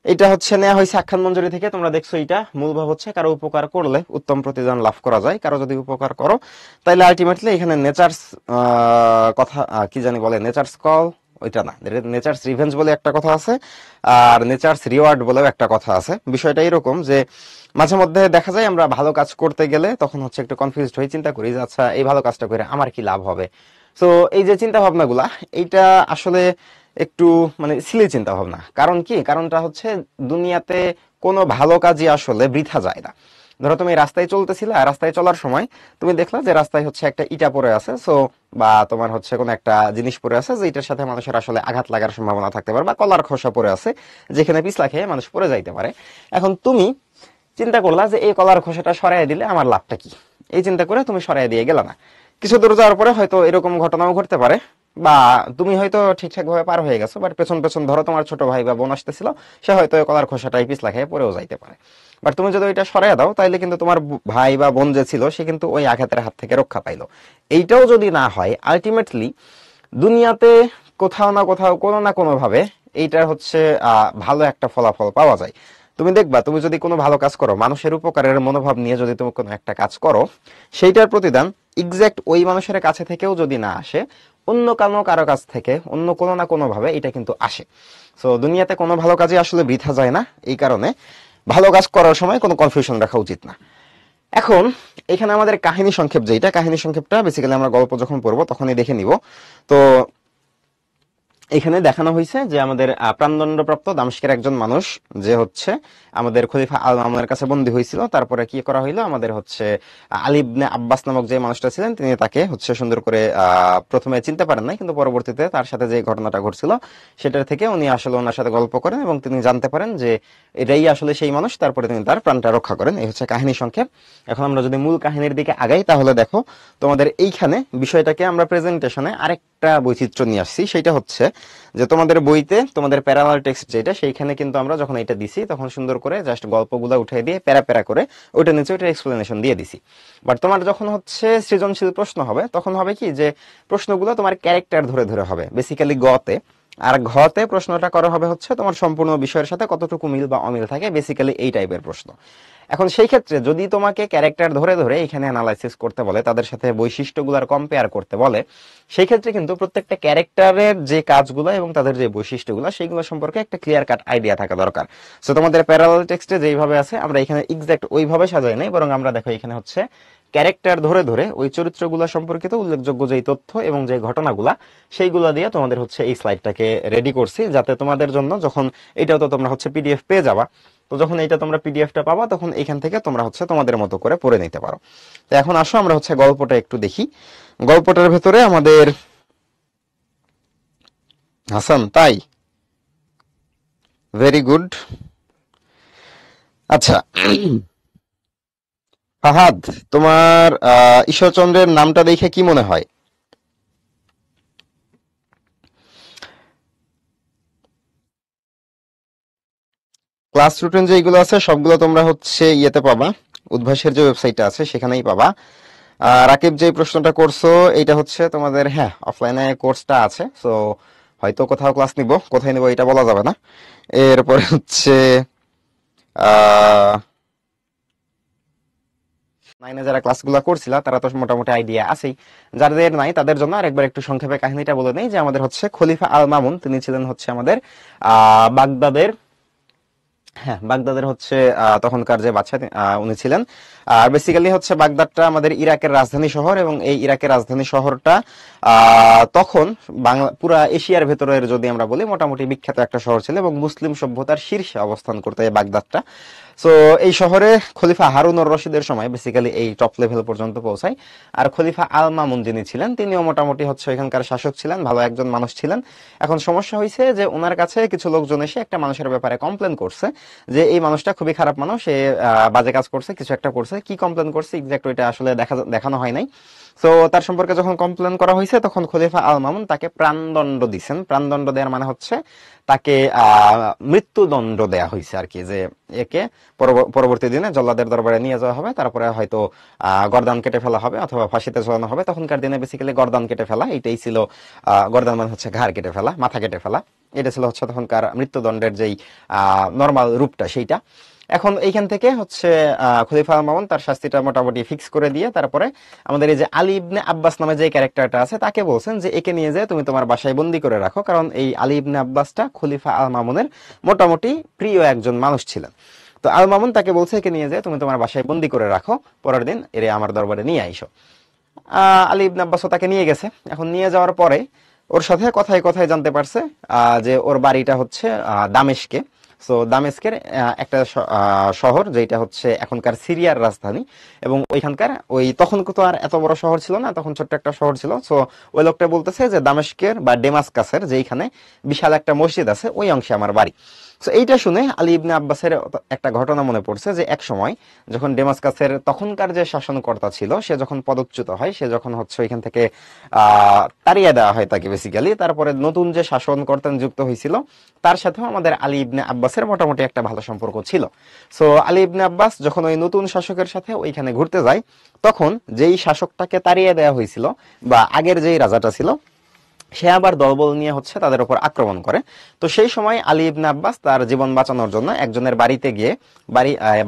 এটা হচ্ছে নেওয়া হয়েছে আখ্যান মঞ্জুরি থেকে। তোমরা দেখছো এটা মূল ভাব হচ্ছে কারো উপকার করলে উত্তম প্রতিদান লাভ করা যায়। কারো যদি উপকার করো তাহলে আলটিমেটলি এখানে নেচার্স কথা কি জানি বলে, নেচার্স কল, ওইটা না, নেচার্স রিভেঞ্জ বলে একটা কথা আছে, আর নেচার্স রিওয়ার্ড বলেও একটা কথা আছে। বিষয়টা এরকম যে মাঝে মধ্যে দেখা যায় আমরা ভালো কাজ করতে গেলে তখন হচ্ছে একটু কনফিউজড হয়ে চিন্তা করি যে আচ্ছা এই ভালো কাজটা করে আমার কি লাভ হবে। তো এই যে চিন্তা ভাবনাগুলা, এইটা আসলে একটু মানে সিলি চিন্তা ভাবনা। কারণ কি, কারণটা হচ্ছে দুনিয়াতে কোনো ভালো কাজই আসলে বৃথা যায় না। ধরো তুমি রাস্তায় চলতেছিলে, আর রাস্তায় চলার সময় তুমি দেখলা যে রাস্তায় হচ্ছে একটা ইটা পড়ে আছে, সো বা তোমার হচ্ছে কোনো একটা জিনিস পড়ে আছে যেটার সাথে মানুষের আসলে আঘাত লাগার সম্ভাবনা থাকতে পারে, বা কলার খোসা পড়ে আছে যেখানে পিছলা খেয়ে মানুষ পড়ে যাইতে পারে। এখন তুমি চিন্তা করলা যে এই কলার খোসাটা সরাই দিলে আমার লাভটা কি, এই চিন্তা করে তুমি সরাই দিয়ে গেলা না। কিছু দূর যাওয়ার পরে হয়তো এরকম ঘটনাও ঘটতে পারে, বা তুমি হয়তো ঠিকঠাক ভাবে পার হয়ে গেছো, বাট পেছন পেছন ধরো তোমার ছোট ভাই বা বোন আসতেছিল, সে হয়তো ওই কলার খোসাটাই পিছলা খেয়ে পড়েও যাইতে পারে। বাট তুমি যদি ওইটা সরাই দাও তাইলে কিন্তু তোমার ভাই বা বোন যে ছিল সে কিন্তু ওই আঘাতের হাত থেকে রক্ষা পাইলো। এইটাও যদি না হয়, আলটিমেটলি দুনিয়াতে কোথাও না কোথাও কোনো না কোনো ভাবে এইটার হচ্ছে ভালো একটা ফলাফল পাওয়া যায়। তুমি দেখবা তুমি যদি কোনো ভালো কাজ করো, মানুষের উপকারের মনোভাব নিয়ে যদি তুমি কোনো একটা কাজ করো, সেইটার প্রতিদান এক্সাক্ট ওই মানুষের কাছে থেকেও যদি না আসে, অন্য কারো কাছ থেকে অন্য কোনো না কোনো ভাবে এটা কিন্তু আসে। সো দুনিয়াতে কোনো ভালো কাজই আসলে বৃথা যায় না, এই কারণে ভালো কাজ করার সময় কোনো কনফিউশন রাখা উচিত না। এখন এখানে আমাদের কাহিনী সংক্ষেপ, যেটা কাহিনী সংক্ষেপটা বেসিক্যালি আমরা গল্প যখন পড়বো তখনই দেখে নিব। তো এখানে দেখানো হয়েছে যে আমাদের প্রাণদণ্ডপ্রাপ্ত দামেস্কের একজন মানুষ যে হচ্ছে আমাদের খলিফা আল মামুনের কাছে বন্দী হয়েছিল, তারপরে কি করা হইলো, আমাদের হচ্ছে আলী ইবনে আব্বাস নামক যে মানুষটা ছিলেন তিনি তাকে হচ্ছে সুন্দর করে প্রথমে চিনতে পারেন নাই, কিন্তু পরবর্তীতে তার সাথে যে ঘটনাটা ঘটছিল সেটার থেকে উনি আসলে ওনার সাথে গল্প করেন এবং তিনি জানতে পারেন যে এটাই আসলে সেই মানুষ। তারপরে তিনি তার প্রাণটা রক্ষা করেন। এই হচ্ছে কাহিনী সংক্ষেপ। এখন আমরা যদি মূল কাহিনীর দিকে আগাই তাহলে দেখো তোমাদের এইখানে বিষয়টাকে আমরা প্রেজেন্টেশনে আরেকটা বৈচিত্র্য নিয়ে আসছি। সেটা হচ্ছে যে তোমাদের বইতে তোমাদের প্যারালাল টেক্সট যেটা, সেইখানে কিন্তু আমরা যখন এটা দিছি তখন সুন্দর করে জাস্ট গল্পগুলো উঠিয়ে দিয়ে প্যারা প্যারা করে ওইটা নিচে ওইটার এক্সপ্লেনেশন দিয়ে দিছি। বাট তোমার যখন হচ্ছে সৃজনশীল প্রশ্ন হবে তখন হবে কি যে প্রশ্নগুলো তোমার ক্যারেক্টার ধরে ধরে হবে বেসিক্যালি গতে, আর ঘতে প্রশ্নটা করা হবে হচ্ছে তোমার সম্পূর্ণ বিষয়ের সাথে কতটুকু মিল বা অমিল থাকে, বেসিক্যালি এই টাইপের প্রশ্ন। এখন সেই ক্ষেত্রে যদি তোমাকে ক্যারেক্টার ধরে ধরে এখানে অ্যানালাইসিস করতে বলে, তাদের সাথে বৈশিষ্ট্যগুলোর কম্পেয়ার করতে বলে, সেই ক্ষেত্রে কিন্তু প্রত্যেকটা ক্যারেক্টারের যে কাজগুলো এবং তাদের যে বৈশিষ্ট্যগুলো সেইগুলো সম্পর্কে একটা ক্লিয়ার কাট আইডিয়া থাকা দরকার। সো তোমাদের প্যারালাল টেক্সটে যেইভাবে আছে আমরা এখানে এক্সাক্ট ওইভাবে সাজাই নাই, বরং আমরা দেখো এখানে হচ্ছে ক্যারেক্টার ধরে ধরে ওই চরিত্রগুলো সম্পর্কিত উল্লেখযোগ্য যেই তথ্য এবং যে ঘটনাগুলা সেইগুলো দিয়ে তোমাদের হচ্ছে এই স্লাইডটাকে রেডি করছি, যাতে তোমাদের জন্য যখন এটাও তো তোমরা হচ্ছে পিডিএফ পেয়ে যাবা, তো যখন এইটা তোমরা পিডিএফটা পাবা তখন এখান থেকে তোমরা হচ্ছে তোমাদের মতো করে পড়ে নিতে পারো। তো এখন আসো আমরা হচ্ছে গল্পটা একটু দেখি। গল্পটার ভেতরে আমাদের হাসান, তাই ভেরি গুড। আচ্ছা ফাহাদ, তোমার ঈশ্বরচন্দ্রের নামটা দেখে কি মনে হয়? ক্লাস রুটিন যেগুলো আছে সবগুলো তোমরা হচ্ছে ইয়েতে পাবা, উদ্ভাসের যে ওয়েবসাইটটা আছে সেখানেই পাবা। রাকিব যে প্রশ্নটা করছো এটা হচ্ছে তোমাদের, হ্যাঁ অফলাইনে কোর্সটা আছে, সো হয়তো কোথাও ক্লাস নিব, কোথায় নিব এটা বলা যাবে না। এরপরে হচ্ছে আহ 9-এ যারা ক্লাসগুলো করছিল তারা তো মোটামুটি আইডিয়া আছেই, যাদের নাই তাদের জন্য আরেকবার একটু সংক্ষেপে কাহিনীটা বলে নেই যে আমাদের হচ্ছে খলিফা আল মামুন, তিনি ছিলেন হচ্ছে আমাদের বাগদাদের, হ্যাঁ বাগদাদের হচ্ছে তখনকার যে বাদশা উনি ছিলেন। আর বেসিক্যালি হচ্ছে বাগদাদটা আমাদের ইরাকের রাজধানী শহর, এবং এই ইরাকের রাজধানী শহরটা তখন বাংলা পুরা এশিয়ার ভেতরের যদি আমরা বলি মোটামুটি বিখ্যাত একটা শহর ছিল, এবং মুসলিম সভ্যতার শীর্ষে অবস্থান করতে এই বাগদাদটা। সো এই শহরে খলিফা হারুনুর রশিদের সময় বেসিক্যালি এই টপ লেভেল পর্যন্ত পৌঁছায়। আর খলিফা আল মামুন যিনি ছিলেন তিনিও মোটামুটি হচ্ছে এখানকার শাসক ছিলেন, ভালো একজন মানুষ ছিলেন। এখন সমস্যা হয়েছে যে ওনার কাছে কিছু লোকজন এসে একটা মানুষের ব্যাপারে কমপ্লেন করছে যে এই মানুষটা খুবই খারাপ মানুষ, সে বাজে কাজ করছে, কিছু একটা করছে। কি কমপ্লেন করছে এক্সাক্ট ওইটা আসলে দেখানো হয় নাই। তো তার সম্পর্কে যখন কমপ্লেন করা হয়েছে তখন খলিফা আল মামুন তাকে প্রাণদণ্ড দিচ্ছেন। প্রাণদণ্ড দেওয়ার মানে হচ্ছে তাকে মৃত্যুদণ্ড দেয়া হয়েছে আর কি, যে একে পরবর্তী দিনে জল্লাদের দরবারে নিয়ে যাওয়া হবে, তারপরে হয়তো গর্দান কেটে ফেলা হবে অথবা ফাঁসিতে ঝোলানো হবে। তখনকার দিনে বেসিক্যালি গর্দান কেটে ফেলা এটাই ছিল, গর্দান মানে হচ্ছে ঘাড় কেটে ফেলা, মাথা কেটে ফেলা, এটা ছিল হচ্ছে তখনকার মৃত্যুদণ্ডের যেই নর্মাল রূপটা সেইটা। এখন এইখান থেকে হচ্ছে খলিফা আল মামুন তার শাস্তিটা মোটামুটি ফিক্স করে দিয়ে তারপরে আমাদের এই যে আলী ইবনে আব্বাস নামে যে ক্যারেক্টারটা আছে তাকে বলছেন যে একে নিয়ে যায় তুমি তোমার বাসায় বন্দি করে রাখো, কারণ এই আলী ইবনে আব্বাসটা খলিফা আল মামুনের মোটামুটি প্রিয় একজন মানুষ ছিলেন। তো আল মামুন তাকে বলছে একে নিয়ে যায় তুমি তোমার বাসায় বন্দি করে রাখো, পরের দিন এরে আমার দরবারে নিয়ে আইসো। আলী ইবনে আব্বাসও তাকে নিয়ে গেছে। এখন নিয়ে যাওয়ার পরে ওর সাথে কথায় কথায় জানতে পারছে যে ওর বাড়িটা হচ্ছে দামেস্কে। সো দামেস্কের একটা শহর যেটা হচ্ছে এখনকার সিরিয়ার রাজধানী, এবং ওইখানকার ওই তখন তো আর এত বড় শহর ছিল না, তখন ছোট্ট একটা শহর ছিল। সো ওই লোকটা বলতেছে যে দামেস্কের বা ডেমাস্কাসের যেখানে বিশাল একটা মসজিদ আছে ওই অংশে আমার বাড়ি। তো এইটা শুনে আলী ইবনে আব্বাসের একটা ঘটনা মনে পড়ছে যে এক সময় যখন ডেমাস্কাসের তখনকার যে শাসনকর্তা ছিল সে যখন পদচ্যুত হয়, সে যখন হচ্ছে ওইখান থেকে তাড়িয়ে দেওয়া হয় তাকে বেসিক্যালি, তারপরে নতুন যে শাসনকর্তা নিযুক্ত হয়েছিল তার সাথেও আমাদের আলী ইবনে আব্বাসের মোটামুটি একটা ভালো সম্পর্ক ছিল। সো আলী ইবনে আব্বাস যখন ওই নতুন শাসকের সাথে ওইখানে ঘুরতে যায় তখন যেই শাসকটাকে তাড়িয়ে দেওয়া হয়েছিল বা আগের যেই রাজাটা ছিল সে আবার দলবল নিয়ে হচ্ছে তাদের উপর আক্রমণ করে। তো সেই সময় আলী ইবনে আব্বাস তার জীবন বাঁচানোর জন্য একজনের বাড়িতে গিয়ে,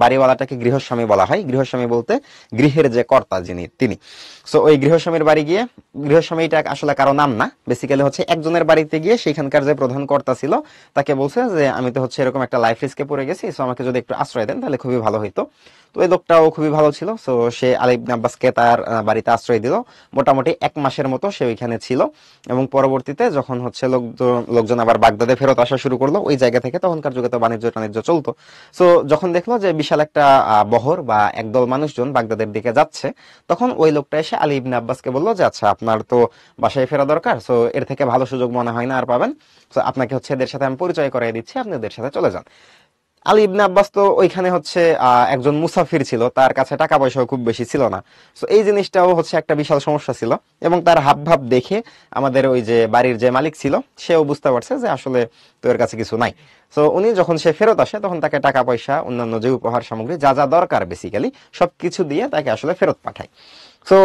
বাড়িওয়ালাটাকে গৃহস্বামী বলা হয়, গৃহস্বামী বলতে গৃহের যে কর্তা যিনি তিনি। সো ওই গৃহস্বামীর বাড়ি গিয়ে, গৃহস্বামীটা আসলে কারো নাম না, বেসিক্যালি হচ্ছে একজনের বাড়িতে গিয়ে সেখানকার যে প্রধান কর্তা ছিল তাকে বলছে যে আমি তো হচ্ছে এরকম একটা লাইফ রিস্কে পড়ে গেছি, সো আমাকে যদি একটু আশ্রয় দেন তাহলে খুবই ভালো হইতো। তো এই লোকটাও খুবই ভালো ছিল। সো সে আলী ইবনে আব্বাসকে তার বাড়িতে আশ্রয় দিল। মোটামুটি 1 মাসের মতো সে ওইখানে ছিল, এবং পরবর্তীতে যখন হচ্ছে লোকজন আবার বাগদাদে ফেরত আসা শুরু করলো ওই জায়গা থেকে, তখনকার যুগে তো বাণিজ্য টাণিজ্য চলতো। সো যখন দেখলো যে বিশাল একটা বহর বা একদল মানুষজন বাগদাদের দিকে যাচ্ছে, তখন ওই লোকটা এসে আলী ইবনে আব্বাসকে বললো যে আচ্ছা আপনার তো বাসায় ফেরা দরকার, সো এর থেকে ভালো সুযোগ মনে হয় না আর পাবেন, সো আপনাকে হচ্ছে এদের সাথে আমি পরিচয় করিয়ে দিচ্ছি, আপনি এদের সাথে চলে যান। আলী ইবনে আব্বাস তো ওইখানে হচ্ছে একজন মুসাফির ছিল, তার কাছে টাকা পয়সাও খুব বেশি ছিল না। সো এই জিনিসটাও হচ্ছে একটা বিশাল সমস্যা ছিল, এবং তার হাব ভাব দেখে আমাদের ওই যে বাড়ির যে মালিক ছিল সেও বুঝতে পারছে যে আসলে তো এর কাছে কিছু নাই। সো উনি যখন সে ফেরত আসে তখন তাকে টাকা পয়সা অন্যান্য যে উপহার সামগ্রী যা যা দরকার বেসিক্যালি সবকিছু দিয়ে তাকে আসলে ফেরত পাঠায়। তো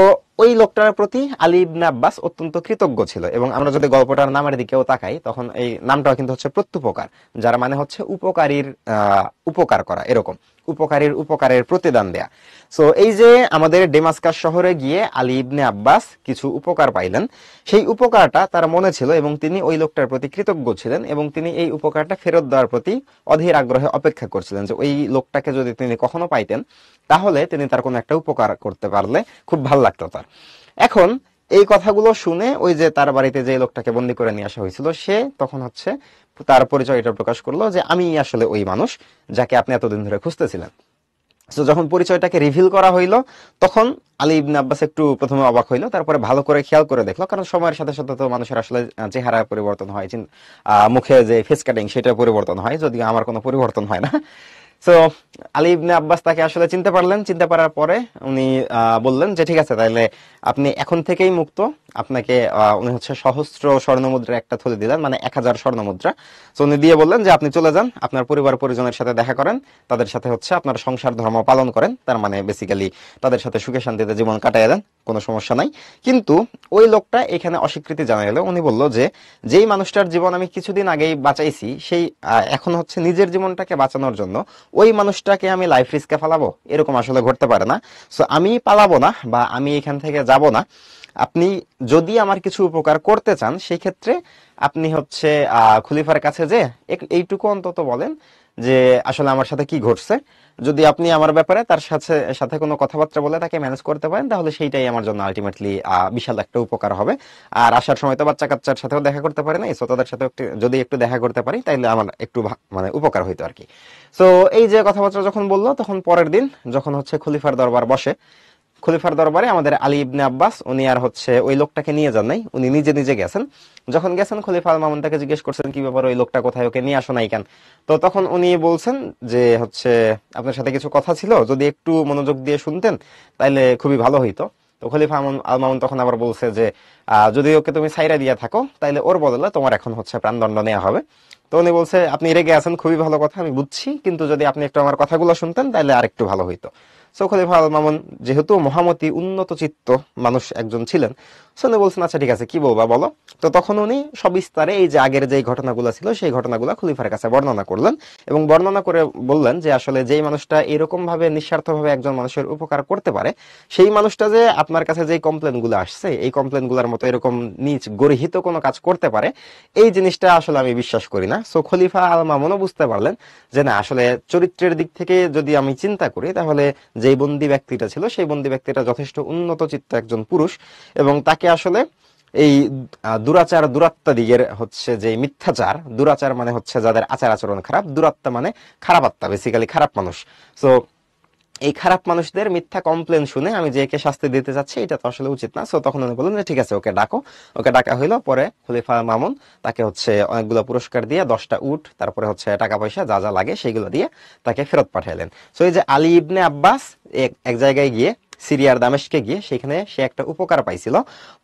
ওই লোকটার প্রতি আলী ইবনে আব্বাস অত্যন্ত কৃতজ্ঞ ছিল, এবং আমরা যদি গল্পটার নামের দিকেও তাকাই তখন এই নামটাও কিন্তু হচ্ছে প্রত্যুপকার, যার মানে হচ্ছে উপকারীর উপকার করা, এরকম উপকারীর উপকারের প্রতিদান দেয়া। সো এই যে আমাদের ডেমাস্কাস শহরে গিয়ে আলী ইবনে আব্বাস কিছু উপকার পাইলেন, সেই উপকারটা তার মনে ছিল এবং তিনি ওই লোকটার প্রতি কৃতজ্ঞ ছিলেন, এবং তিনি এই উপকারটা ফেরত দেওয়ার প্রতি অধীর আগ্রহে অপেক্ষা করছিলেন যে ওই লোকটাকে যদি তিনি কখনো পাইতেন তাহলে তিনি তার কোনো একটা উপকার করতে পারলে খুব ভালো লাগতো তার। এখন এই কথাগুলো শুনে ওই যে তার বাড়িতে যে লোকটাকে বন্দি করে নিয়ে আসা হয়েছিল সে তখন হচ্ছে তার পরিচয়টা প্রকাশ করলো যে আমি আসলে ওই মানুষ যাকে আপনি এতদিন ধরে খুঁজতেছিলেন। তো যখন পরিচয়টাকে রিভিল করা হইলো তখন আলী ইবনে আব্বাস একটু প্রথমে অবাক হইলো, তারপরে ভালো করে খেয়াল করে দেখলো, কারণ সময়ের সাথে সাথে তো মানুষের আসলে চেহারা পরিবর্তন হয়, মুখে যে ফেস কাটিং সেটা পরিবর্তন হয়, যদিও আমার কোনো পরিবর্তন হয় না। সো আলী ইবনে আব্বাস তাকে আসলে চিনতে পারলেন, চিনতে পারার পরে উনি বললেন যে ঠিক আছে তাহলে আপনি এখন থেকেই মুক্ত। আপনাকে উনি হচ্ছে সহস্র স্বর্ণমুদ্রা একটা থলে দিলেন, মানে 1000 স্বর্ণমুদ্রা। তো উনি দিয়ে বললেন যে আপনি চলে যান, আপনার পরিবার পরিজনের সাথে দেখা করেন, তাদের সাথে হচ্ছে আপনার সংসার ধর্ম পালন করেন, তার মানে বেসিক্যালি তাদের সাথে সুখে শান্তিতে জীবন কাটাইয়া দেন, কোনো সমস্যা নাই। কিন্তু ওই লোকটা এখানে অস্বীকৃতি জানাইলো। উনি বলল যে যেই মানুষটার জীবন আমি কিছুদিন আগেই বাঁচাইছি, সেই এখন হচ্ছে নিজের জীবনটাকে বাঁচানোর জন্য ওই মানুষটাকে আমি লাইফ রিস্কে ফালাবো, এরকম আসলে ঘটতে পারে না। সো আমি পালাবো না বা আমি এখান থেকে যাব না। আপনি যদি আমার কিছু উপকার করতে চান, সেই ক্ষেত্রে আপনি হচ্ছে খলিফার কাছে যে এইটুকু অন্তত বলেন যে আসলে আমার সাথে কি ঘটছে। যদি আপনি আমার ব্যাপারে তার সাথে সাথে কোনো কথাবার্তা বলে তাকে ম্যানেজ করতে পারেন, তাহলে সেইটাই আমার জন্য আলটিমেটলি বিশাল একটা উপকার হবে। আর আসার সময় তো বাচ্চা কাচ্চার সাথেও দেখা করতে পারি নাই, সো তাদের সাথে যদি একটু দেখা করতে পারি তাইলে আমার একটু মানে উপকার হইতো আর কি। সো এই যে কথাবার্তা যখন বললো, তখন পরের দিন যখন হচ্ছে খলিফার দরবার বসে, খলিফার দরবারে আমাদের আলী ইবনে আব্বাস উনি আর হচ্ছে ওই লোকটাকে নিয়ে যান নাই, উনি নিজে নিজে গেছেন। যখন গেছেন, খলিফা আল মামুন তাকে জিজ্ঞেস করছেন কি ব্যাপার, ওই লোকটা কোথায়, ওকে নিয়ে আসো নাই কেন? তো তখন উনি বলছেন যে হচ্ছে আপনার সাথে কিছু কথা ছিল, যদি একটু মনোযোগ দিয়ে শুনতেন তাইলে খুবই ভালো হইতো। তো খলিফা আল মামুন তখন আবার বলছে যে যদি ওকে তুমি সাইরা দিয়ে থাকো তাইলে ওর বদলে তোমার এখন হচ্ছে প্রাণদণ্ড নেওয়া হবে। তো উনি বলছে আপনি রেগে আছেন, খুবই ভালো কথা, আমি বুঝছি, কিন্তু যদি আপনি একটু আমার কথাগুলো শুনতেন তাহলে আর একটু ভালো হইতো। সো খলিফা আল মামুন যেহেতু মহামতি উন্নত চিত্ত মানুষ একজন ছিলেন, সো উনি বলছেন আচ্ছা ঠিক আছে, কি বলবা বলো। তো তখন উনি সবিস্তারে এই যে আগের যে ঘটনাগুলো ছিল সেই ঘটনাগুলো খলিফার কাছে বর্ণনা করলেন, এবং বর্ণনা করে বললেন যে আসলে যেই মানুষটা এরকম ভাবে নিঃস্বার্থ ভাবে একজন মানুষের উপকার করতে পারে, সেই মানুষটা যে আপনার কাছে যে কমপ্লেন গুলো আসছে এই কমপ্লেন গুলার মতো এরকম নিজ গর্হিত কোনো কাজ করতে পারে, এই জিনিসটা আসলে আমি বিশ্বাস করি না। সো খলিফা আল মামুনও বুঝতে পারলেন যে না, আসলে চরিত্রের দিক থেকে যদি আমি চিন্তা করি তাহলে যেই বন্দী ব্যক্তিটা ছিল সেই বন্দী ব্যক্তিটা যথেষ্ট উন্নত চিত্ত একজন পুরুষ, এবং তাকে আসলে এই দুরাচার দুরাত্মা দিকের হচ্ছে যে মিথ্যাচার, দুরাচার মানে হচ্ছে যাদের আচার আচরণ খারাপ, দুরাত্মা মানে খারাপ আত্মা, বেসিক্যালি খারাপ মানুষ। সো এই খারাপ মানুষদের মিথ্যা কমপ্লেন শুনে আমি যে একে শাস্তি দিতে চাচ্ছি এটা তো আসলে উচিত না। সো তখন উনি বললেন যে ঠিক আছে, ওকে ডাকো। ওকে ডাকা হইলো। পরে খলিফা মামুন তাকে হচ্ছে অনেকগুলো পুরস্কার দিয়ে 10টা উট, তারপরে হচ্ছে টাকা পয়সা যা যা লাগে সেগুলো দিয়ে তাকে ফেরত পাঠাইলেন। সো এই যে আলী ইবনে আব্বাস এক জায়গায় গিয়ে, সিরিয়ার দামেস্কে গিয়ে, সেখানে সে একটা উপকার পাইছিল।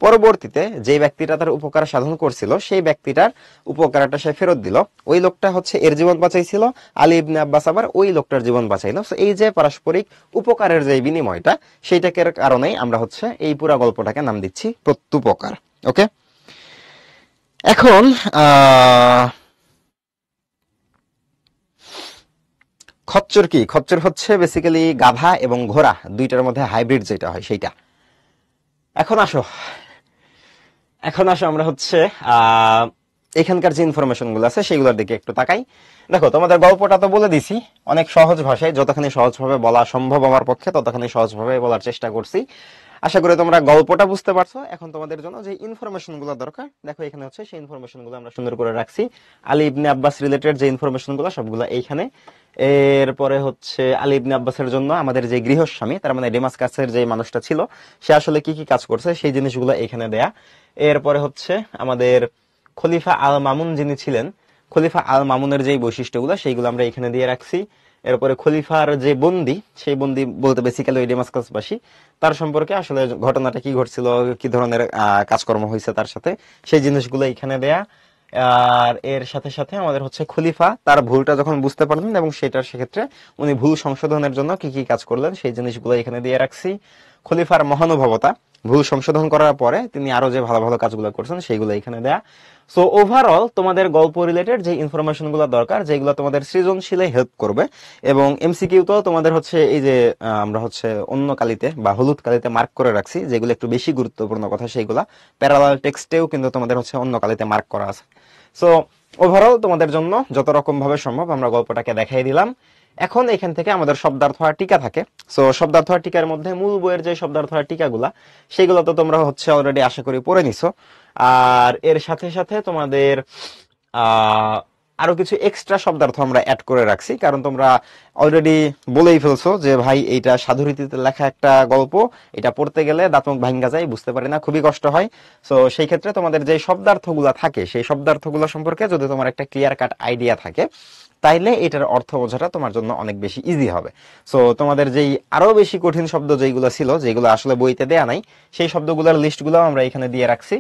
পরবর্তীতে যে ব্যক্তিটা তার উপকার সাধন করছিল সেই ব্যক্তিটার উপকারটা সে ফেরত দিল। ওই লোকটা হচ্ছে এর জীবন বাঁচাইছিল, আলী ইবনে আব্বাস আবার ওই লোকটার জীবন বাঁচাইলো। এই যে পারস্পরিক উপকারের যে বিনিময়টা, সেইটাকে কারণেই আমরা হচ্ছে এই পুরা গল্পটাকে নাম দিচ্ছি প্রত্যুপকার। ওকে, এখন খচ্চর কি? খচ্চর হচ্ছে বেসিক্যালি গাধা এবং ঘোড়া দুইটার মধ্যে হাইব্রিড যেটা হয় সেইটা। এখন আসো আমরা হচ্ছে এখানকার যে ইনফরমেশন গুলো আছে সেগুলোর দিকে একটু তাকাই। দেখো, তোমাদের গল্পটা তো বলে দিছি অনেক সহজ ভাষায়, যতখানি সহজভাবে বলা সম্ভব আমার পক্ষে ততখানি সহজভাবে বলার চেষ্টা করছি। আশা করি তোমরা গল্পটা বুঝতে পারছো। এখন তোমাদের জন্য যে ইনফরমেশন গুলো দরকার, দেখো এখানে হচ্ছে সেই ইনফরমেশন গুলো আমরা সুন্দর করে রাখছি। আলী ইবনে আব্বাস রিলেটেড যে ইনফরমেশন গুলো সবগুলো এইখানে। এরপরে হচ্ছে আলী ইবনে আব্বাসের জন্য আমাদের যে গৃহস্বামী, তার মানে ডেমাসকাসের যে মানুষটা ছিল, সে আসলে কি কি কাজ করছে সেই জিনিসগুলো এখানে দেয়া। এরপরে হচ্ছে আমাদের খলিফা আল মামুন যিনি ছিলেন, খলিফা আল মামুনের যে বৈশিষ্ট্যগুলো সেইগুলো আমরা এখানে দিয়ে রাখছি। এরপরে খলিফার যে বন্দী, সেই বন্দী বলতে বেসিক্যালি ওই ডেমাসকাসবাসী, তার সম্পর্কে আসলে ঘটনাটা কি ঘটছিল, কি ধরনের কাজকর্ম হয়েছে তার সাথে, সেই জিনিসগুলো এখানে দেয়া। আর এর সাথে সাথে আমাদের হচ্ছে খলিফা তার ভুলটা যখন বুঝতে পারলেন এবং সেটার সেক্ষেত্রে উনি ভুল সংশোধনের জন্য কি কি কাজ করলেন সেই জিনিসগুলো এখানে দিয়ে রাখছি। খলিফার মহানুভবতা, ভুল সংশোধন করার পরে তিনি আরো যে ভালো ভালো কাজগুলো করছেন সেইগুলো এখানে দেয়া। সো ওভারঅল তোমাদের গল্প রিলেটেড যে ইনফরমেশন গুলো দরকার, যেগুলো তোমাদের সৃজনশীলে হেল্প করবে, এবং এমসিকিউ তো তোমাদের হচ্ছে এই যে আমরা হচ্ছে অন্য কালিতে বা হলুদ কালিতে মার্ক করে রাখছি যেগুলো একটু বেশি গুরুত্বপূর্ণ কথা, সেইগুলা প্যারালাল টেক্সটেও কিন্তু তোমাদের হচ্ছে অন্য কালিতে মার্ক করা আছে। সো ওভারঅল তোমাদের জন্য যত রকম ভাবে সম্ভব আমরা গল্পটাকে দেখাই দিলাম। এখন এখান থেকে আমাদের শব্দার্থ আর টিকা থাকে। সো শব্দার্থ আর টিকার মধ্যে মূল বইয়ের যে শব্দার্থ আর টিকাগুলা সেগুলো তো তোমরা হচ্ছে অলরেডি আশা করি পড়ে নিছো। আর এর সাথে সাথে তোমাদের আরো কিছু এক্সট্রা শব্দার্থ আমরা অ্যাড করে রাখছি, কারণ তোমরা অলরেডি বলেই ফেলছো যে ভাই এইটা সাধুরীতিতে লেখা একটা গল্প, এটা পড়তে গেলে দাঁতমুখ ভাঙ্গা যায়, বুঝতে পারি না, খুবই কষ্ট হয়। সো সেই ক্ষেত্রে তোমাদের যে শব্দার্থগুলো থাকে সেই শব্দার্থগুলো সম্পর্কে যদি তোমার একটা ক্লিয়ার কাট আইডিয়া থাকে তাইলে এটার অর্থ বোঝাটা তোমার জন্য অনেক বেশি ইজি হবে। সো তোমাদের যেই আরো বেশি কঠিন শব্দ যেগুলো ছিল, যেগুলো আসলে বইতে দেয়া নাই, সেই শব্দগুলোর লিস্টগুলো আমরা এখানে দিয়ে রাখছি।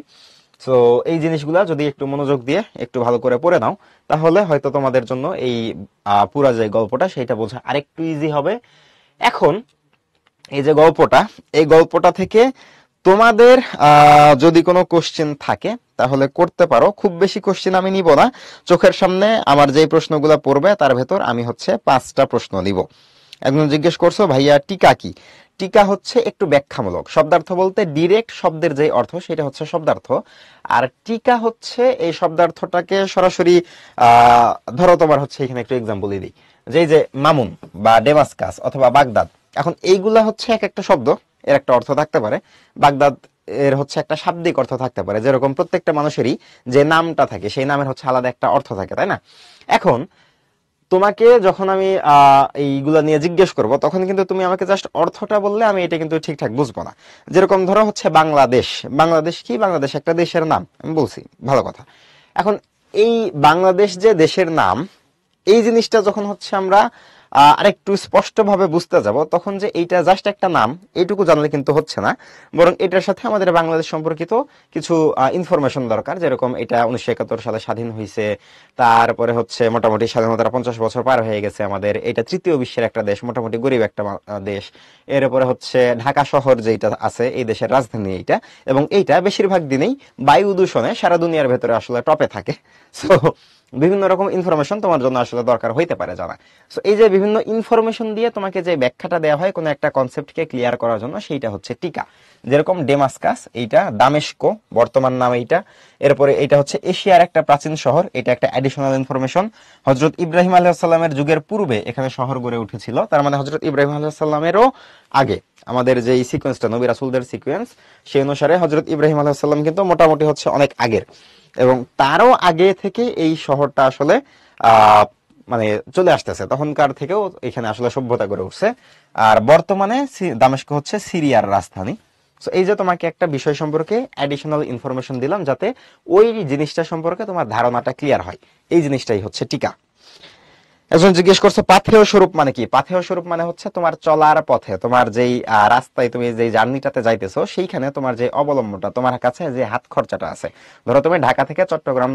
সো এই জিনিসগুলা যদি একটু মনোযোগ দিয়ে একটু ভালো করে পড়ে নাও তাহলে হয়তো তোমাদের জন্য এই পুরা যে গল্পটা সেটা বোঝা আরেকটু ইজি হবে। এখন এই যে গল্পটা, এই গল্পটা থেকে তোমাদের যদি কোনো কোশ্চেন থাকে তাহলে করতে পারো, খুব বেশি কোশ্চেন আমি নিব না। চোখের সামনে আমার যেই প্রশ্নগুলো পড়বে তার ভেতর আমি হচ্ছে 5টা প্রশ্ন নিব। একজন জিজ্ঞেস করছো ভাইয়া টিকা কি? টিকা হচ্ছে একটু ব্যাখ্যামূলক। শব্দার্থ বলতে ডিরেক্ট শব্দের যে অর্থ সেটা হচ্ছে শব্দার্থ, আর টিকা হচ্ছে এই শব্দার্থটাকে সরাসরি ধরো তোমার হচ্ছে এখানে একটু এক্সাম্পল দিই, যে মামুন বা ডেমাস্কাস অথবা বাগদাদ, এখন এইগুলা হচ্ছে এক একটা শব্দ, এর একটা অর্থ থাকতে পারে। বাগদাদ এর হচ্ছে একটা শাব্দিক অর্থ থাকতে পারে, যেরকম প্রত্যেকটা মানুষেরই যে নামটা থাকে সেই নামের হচ্ছে আলাদা একটা অর্থ থাকে, তাই না? এখন তোমাকে যখন আমি এইগুলা নিয়ে জিজ্ঞেস করব তখন কিন্তু তুমি আমাকে জাস্ট অর্থটা বললে আমি এটা কিন্তু ঠিকঠাক বুঝবো না। যেরকম ধরো হচ্ছে বাংলাদেশ, বাংলাদেশ কি? বাংলাদেশ একটা দেশের নাম, আমি বলছি, ভালো কথা। এখন এই বাংলাদেশ যে দেশের নাম, এই জিনিসটা যখন হচ্ছে আমরা আরেকটু স্পষ্ট ভাবে বুঝতে যাব, তখন যে এইটা জাস্ট একটা নাম এইটুকু জানলে কিন্তু হচ্ছে না, বরং এটার সাথে আমাদের বাংলাদেশ সম্পর্কিত কিছু ইনফরমেশন দরকার। যেরকম এটা 1971 সালে স্বাধীন হয়েছে, তারপরে হচ্ছে মোটামুটি স্বাধীনতার 50 বছর পার হয়ে গেছে আমাদের, এটা তৃতীয় বিশ্বের একটা দেশ, মোটামুটি গরিব একটা দেশ। এরপরে হচ্ছে ঢাকা শহর যেটা আছে এই দেশের রাজধানী এইটা, এবং এইটা বেশিরভাগ দিনেই বায়ু দূষণে সারা দুনিয়ার ভেতরে আসলে টপে থাকে। সো বিভিন্ন রকম ইনফরমেশন তোমার জন্য আসলে দরকার হইতে পারে জানা। সো এই যে বিভিন্ন ইনফরমেশন দিয়ে তোমাকে যে ব্যাখ্যাটা দেওয়া হয় কোনো একটা কনসেপ্টকে ক্লিয়ার করার জন্য, সেইটা হচ্ছে টিকা। যেরকম ডেমাস্কাস, এইটা দামেস্কো বর্তমান নাম এইটা। এরপরে এইটা হচ্ছে এশিয়ার একটা প্রাচীন শহর, এটা একটা অ্যাডিশনাল ইনফরমেশন। হযরত ইব্রাহিম আলাইহিস সালামের যুগের পূর্বে এখানে শহর গড়ে উঠেছিল, তার মানে হযরত ইব্রাহিম আলাইহিস সালামেরও আগে। আমাদের যে সিকোয়েন্সটা নবী রাসূলদের সিকোয়েন্স, সেই অনুসারে হযরত ইব্রাহিম আলাইহিস সালাম কিন্তু মোটামুটি হচ্ছে অনেক আগের, এবং তারও আগে থেকে এই শহরটা আসলে মানে চলে আসতেছে, তখনকার থেকেও এখানে আসলে সভ্যতা গড়ে উঠছে। আর বর্তমানে দামেস্ক হচ্ছে সিরিয়ার রাজধানী। সো এই যে তোমাকে একটা বিষয় সম্পর্কে অ্যাডিশনাল ইনফরমেশন দিলাম যাতে ওই জিনিসটা সম্পর্কে তোমার ধারণাটা ক্লিয়ার হয়, এই জিনিসটাই হচ্ছে টিকা। একজন জিজ্ঞেস করছে পাথেয় স্বরূপ মানে কি? পাথেয় স্বরূপ মানে হচ্ছে তোমার চলার পথে, তোমার যেই রাস্তায় তুমি যেই জার্নিটাতে যাইতেছো সেইখানে তোমার যে অবলম্বনটা, তোমার কাছে যে হাত খরচাটা আছে। ধরো তুমি ঢাকা থেকে চট্টগ্রাম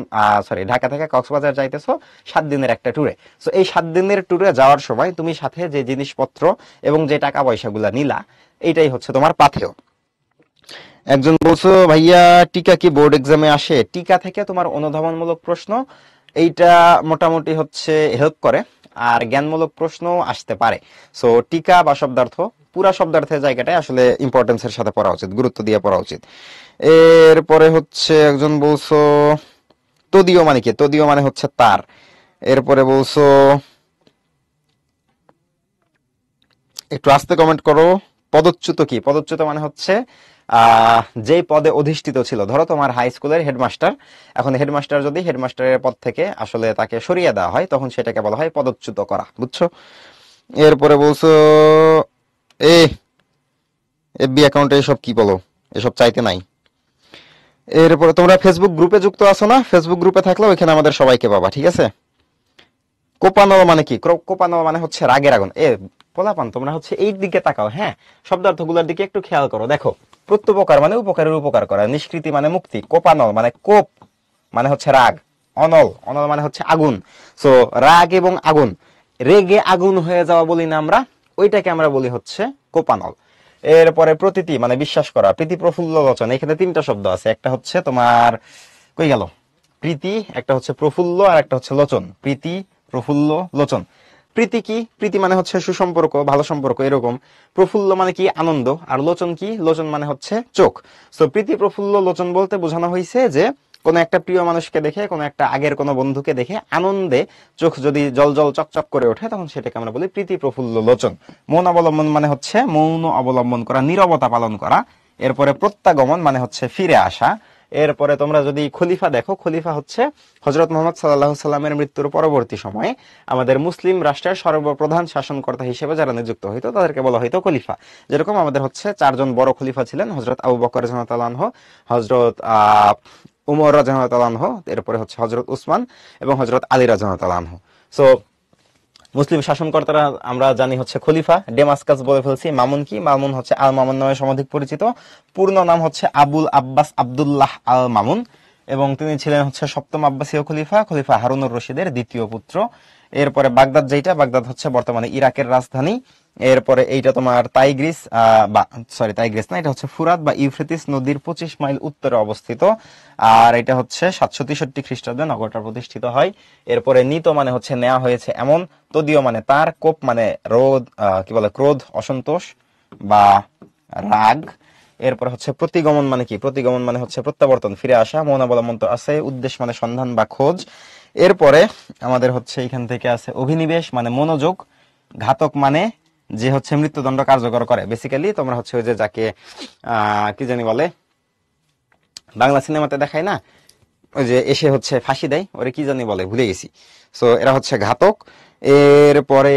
ঢাকা থেকে কক্সবাজার যাইতেছো 7 দিনের একটা ট্যুরে। সো এই 7 দিনের ট্যুরে যাওয়ার সময় তুমি সাথে যে জিনিসপত্র এবং যে টাকা পয়সাগুলা নিলা, এইটাই হচ্ছে তোমার পাথেয়। একজন বলছো ভাইয়া টিকা কি বোর্ড এক্সামে আসে? টিকা থেকে তোমার অনুধাবনমূলক প্রশ্ন এইটা মোটামুটি হচ্ছে হেল্প করে, আর জ্ঞানমূলক প্রশ্ন আসতে পারে। সো টিকা বা শব্দার্থ, পুরা শব্দার্থের জায়গাটায় আসলে ইম্পর্টেন্সের সাথে পড়া উচিত, গুরুত্ব দিয়ে পড়া উচিত। এরপরে হচ্ছে একজন বলছো তদীয় মানে কি? তদীয় মানে হচ্ছে তার। এরপরে বলছো, একটু আস্তে কমেন্ট করো, পদচ্যুত কি? পদচ্যুত মানে হচ্ছে যেই পদে অধিষ্ঠিত ছিল। ধরো তোমার হাই স্কুলের হেডমাস্টার, এখন হেডমাস্টার যদি হেডমাস্টারের পদ থেকে আসলে তাকে সরিয়ে দেওয়া হয় তখন সেটাকে বলা হয় পদচ্যুত করা, বুঝছো? এরপরে বলছো এফবি অ্যাকাউন্টে এসব কি বলো, এসব চাইতে নাই। এরপরে তোমরা ফেসবুক গ্রুপে যুক্ত আছো না? ফেসবুক গ্রুপে থাকলে ওইখানে আমাদের সবাইকে পাবা, ঠিক আছে? কোপানো মানে কি? কোপানো মানে হচ্ছে রাগের আগুন। পোলাপান তোমরা হচ্ছে এই দিকে তাকাও, হ্যাঁ, শব্দার্থগুলোর দিকে একটু খেয়াল করো। দেখো, প্রত্যুপকার মানে উপকারের উপকার করা, নিষ্কৃতি মানে মুক্তি, কোপানো মানে কোপ মানে হচ্ছে রাগ, অনল, অনল মানে হচ্ছে আগুন। সো রাগ এবং আগুন, রেগে আগুন হয়ে যাওয়া বলি না আমরা, ওইটাকে আমরা বলি হচ্ছে কোপানল। এরপরে প্রতীতি মানে বিশ্বাস করা, প্রীতি প্রফুল্ল লোচন, এখানে 3টা শব্দ আছে, একটা হচ্ছে তোমার কই গেল প্রীতি, একটা হচ্ছে প্রফুল্ল, আর একটা হচ্ছে লোচন। প্রীতি, প্রফুল্ল, লোচন। প্রীতি কি? প্রীতি মানে হচ্ছে সুসম্পর্ক, ভালো সম্পর্ক এরকম। প্রফুল্ল মানে কি? আনন্দ। আর লোচন কি? লোচন মানে হচ্ছে চোখ। সো প্রীতি, প্রফুল্ল, লোচন বলতে বোঝানো হয়েছে যে কোন একটা প্রিয় মানুষকে দেখে, কোন একটা আগের কোন বন্ধুকে দেখে আনন্দে চোখ যদি জল জল চকচক করে ওঠে তখন সেটাকে আমরা বলি প্রীতি, প্রফুল্ল, লোচন। মৌন অবলম্বন মানে হচ্ছে মৌন অবলম্বন করা, নীরবতা পালন করা। এরপরে প্রত্যাগমন মানে হচ্ছে ফিরে আসা। এরপরে তোমরা যদি খলিফা দেখো, খলিফা হচ্ছে হযরত মুহাম্মদ সাল্লাল্লাহু আলাইহি সাল্লামের মৃত্যুর পরবর্তী সময়ে আমাদের মুসলিম রাষ্ট্রের সর্বপ্রধান শাসনকর্তা হিসেবে যারা নিযুক্ত হইতো তাদেরকে বলা হইতো খলিফা। যেরকম আমাদের হচ্ছে 4জন বড় খলিফা ছিলেন, হযরত আবু বকর রাদিয়াল্লাহু আনহু, হযরত উমর রাদিয়াল্লাহু আনহু, এরপরে হচ্ছে হযরত উসমান এবং হযরত আলী রাদিয়াল্লাহু আনহু। সো মুসলিম শাসনকর্তারা আমরা জানি হচ্ছে খলিফা। ডেমাস্কাস বলে ফেলছি। মামুন কি? মামুন হচ্ছে আল মামুন নামে সমধিক পরিচিত, পূর্ণ নাম হচ্ছে আবুল আব্বাস আব্দুল্লাহ আল মামুন, এবং তিনি ছিলেন হচ্ছে 7ম আব্বাসীয় খলিফা, খলিফা হারুনুর রশিদের দ্বিতীয় পুত্র। এরপরে বাগদাদ, যেটা বাগদাদ হচ্ছে বর্তমানে ইরাকের রাজধানী, এরপরে এইটা তোমার তাইগ্রিস বা সরি তাইগ্রিস না, এটা হচ্ছে ফুরাত বা ইউফ্রেটিস নদীর 25 মাইল উত্তরে অবস্থিত। আর এটা হচ্ছে 763 খ্রিস্টাব্দে নগরটা প্রতিষ্ঠিত হয়। এরপরে নিত মানে হচ্ছে নেওয়া হয়েছে এমন, তদীয় মানে তার, কোপ মানে রোধ, কি বলে ক্রোধ, অসন্তোষ বা রাগ। এরপরে হচ্ছে প্রতিগমন মানে কি, প্রতিগমন মানে হচ্ছে প্রত্যাবর্তন, ফিরে আসা। মৌনা বলা মন্ত্র আছে, উদ্দেশ্য মানে সন্ধান বা খোঁজ। এরপরে আমাদের হচ্ছে এখান থেকে আছে অভিনিবেশ মানে মনোযোগ। ঘাতক মানে যে হচ্ছে মৃত্যুদণ্ড কার্যকর করে। বেসিক্যালি তোমরা হচ্ছে ওই যে যাকে কি জানি বলে, বাংলা সিনেমাতে দেখায় না, ওই যে এসে হচ্ছে ফাঁসি দেয়, ওরে কি জানি বলে, ভুলে গেছি। সো এরা হচ্ছে ঘাতক। এরপরে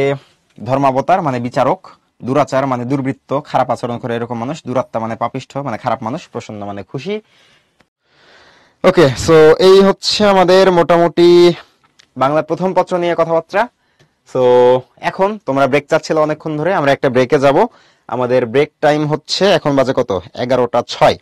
ধর্মাবতার মানে বিচারক। দুরাচার মানে দুর্বৃত্ত, খারাপ আচরণ করে এরকম মানুষ। দুরাত্মা মানে পাপিষ্ঠ মানে খারাপ মানুষ। প্রসন্ন মানে খুশি। ওকে, সো এই হচ্ছে আমাদের মোটামুটি বাংলা প্রথম পত্র নিয়ে কথাবার্তা। সো এখন তোমরা ব্রেক চাচ্ছিল অনেকক্ষণ ধরে, আমরা একটা ব্রেকে যাব। আমাদের ব্রেক টাইম হচ্ছে, এখন বাজে কত, 11টা 6।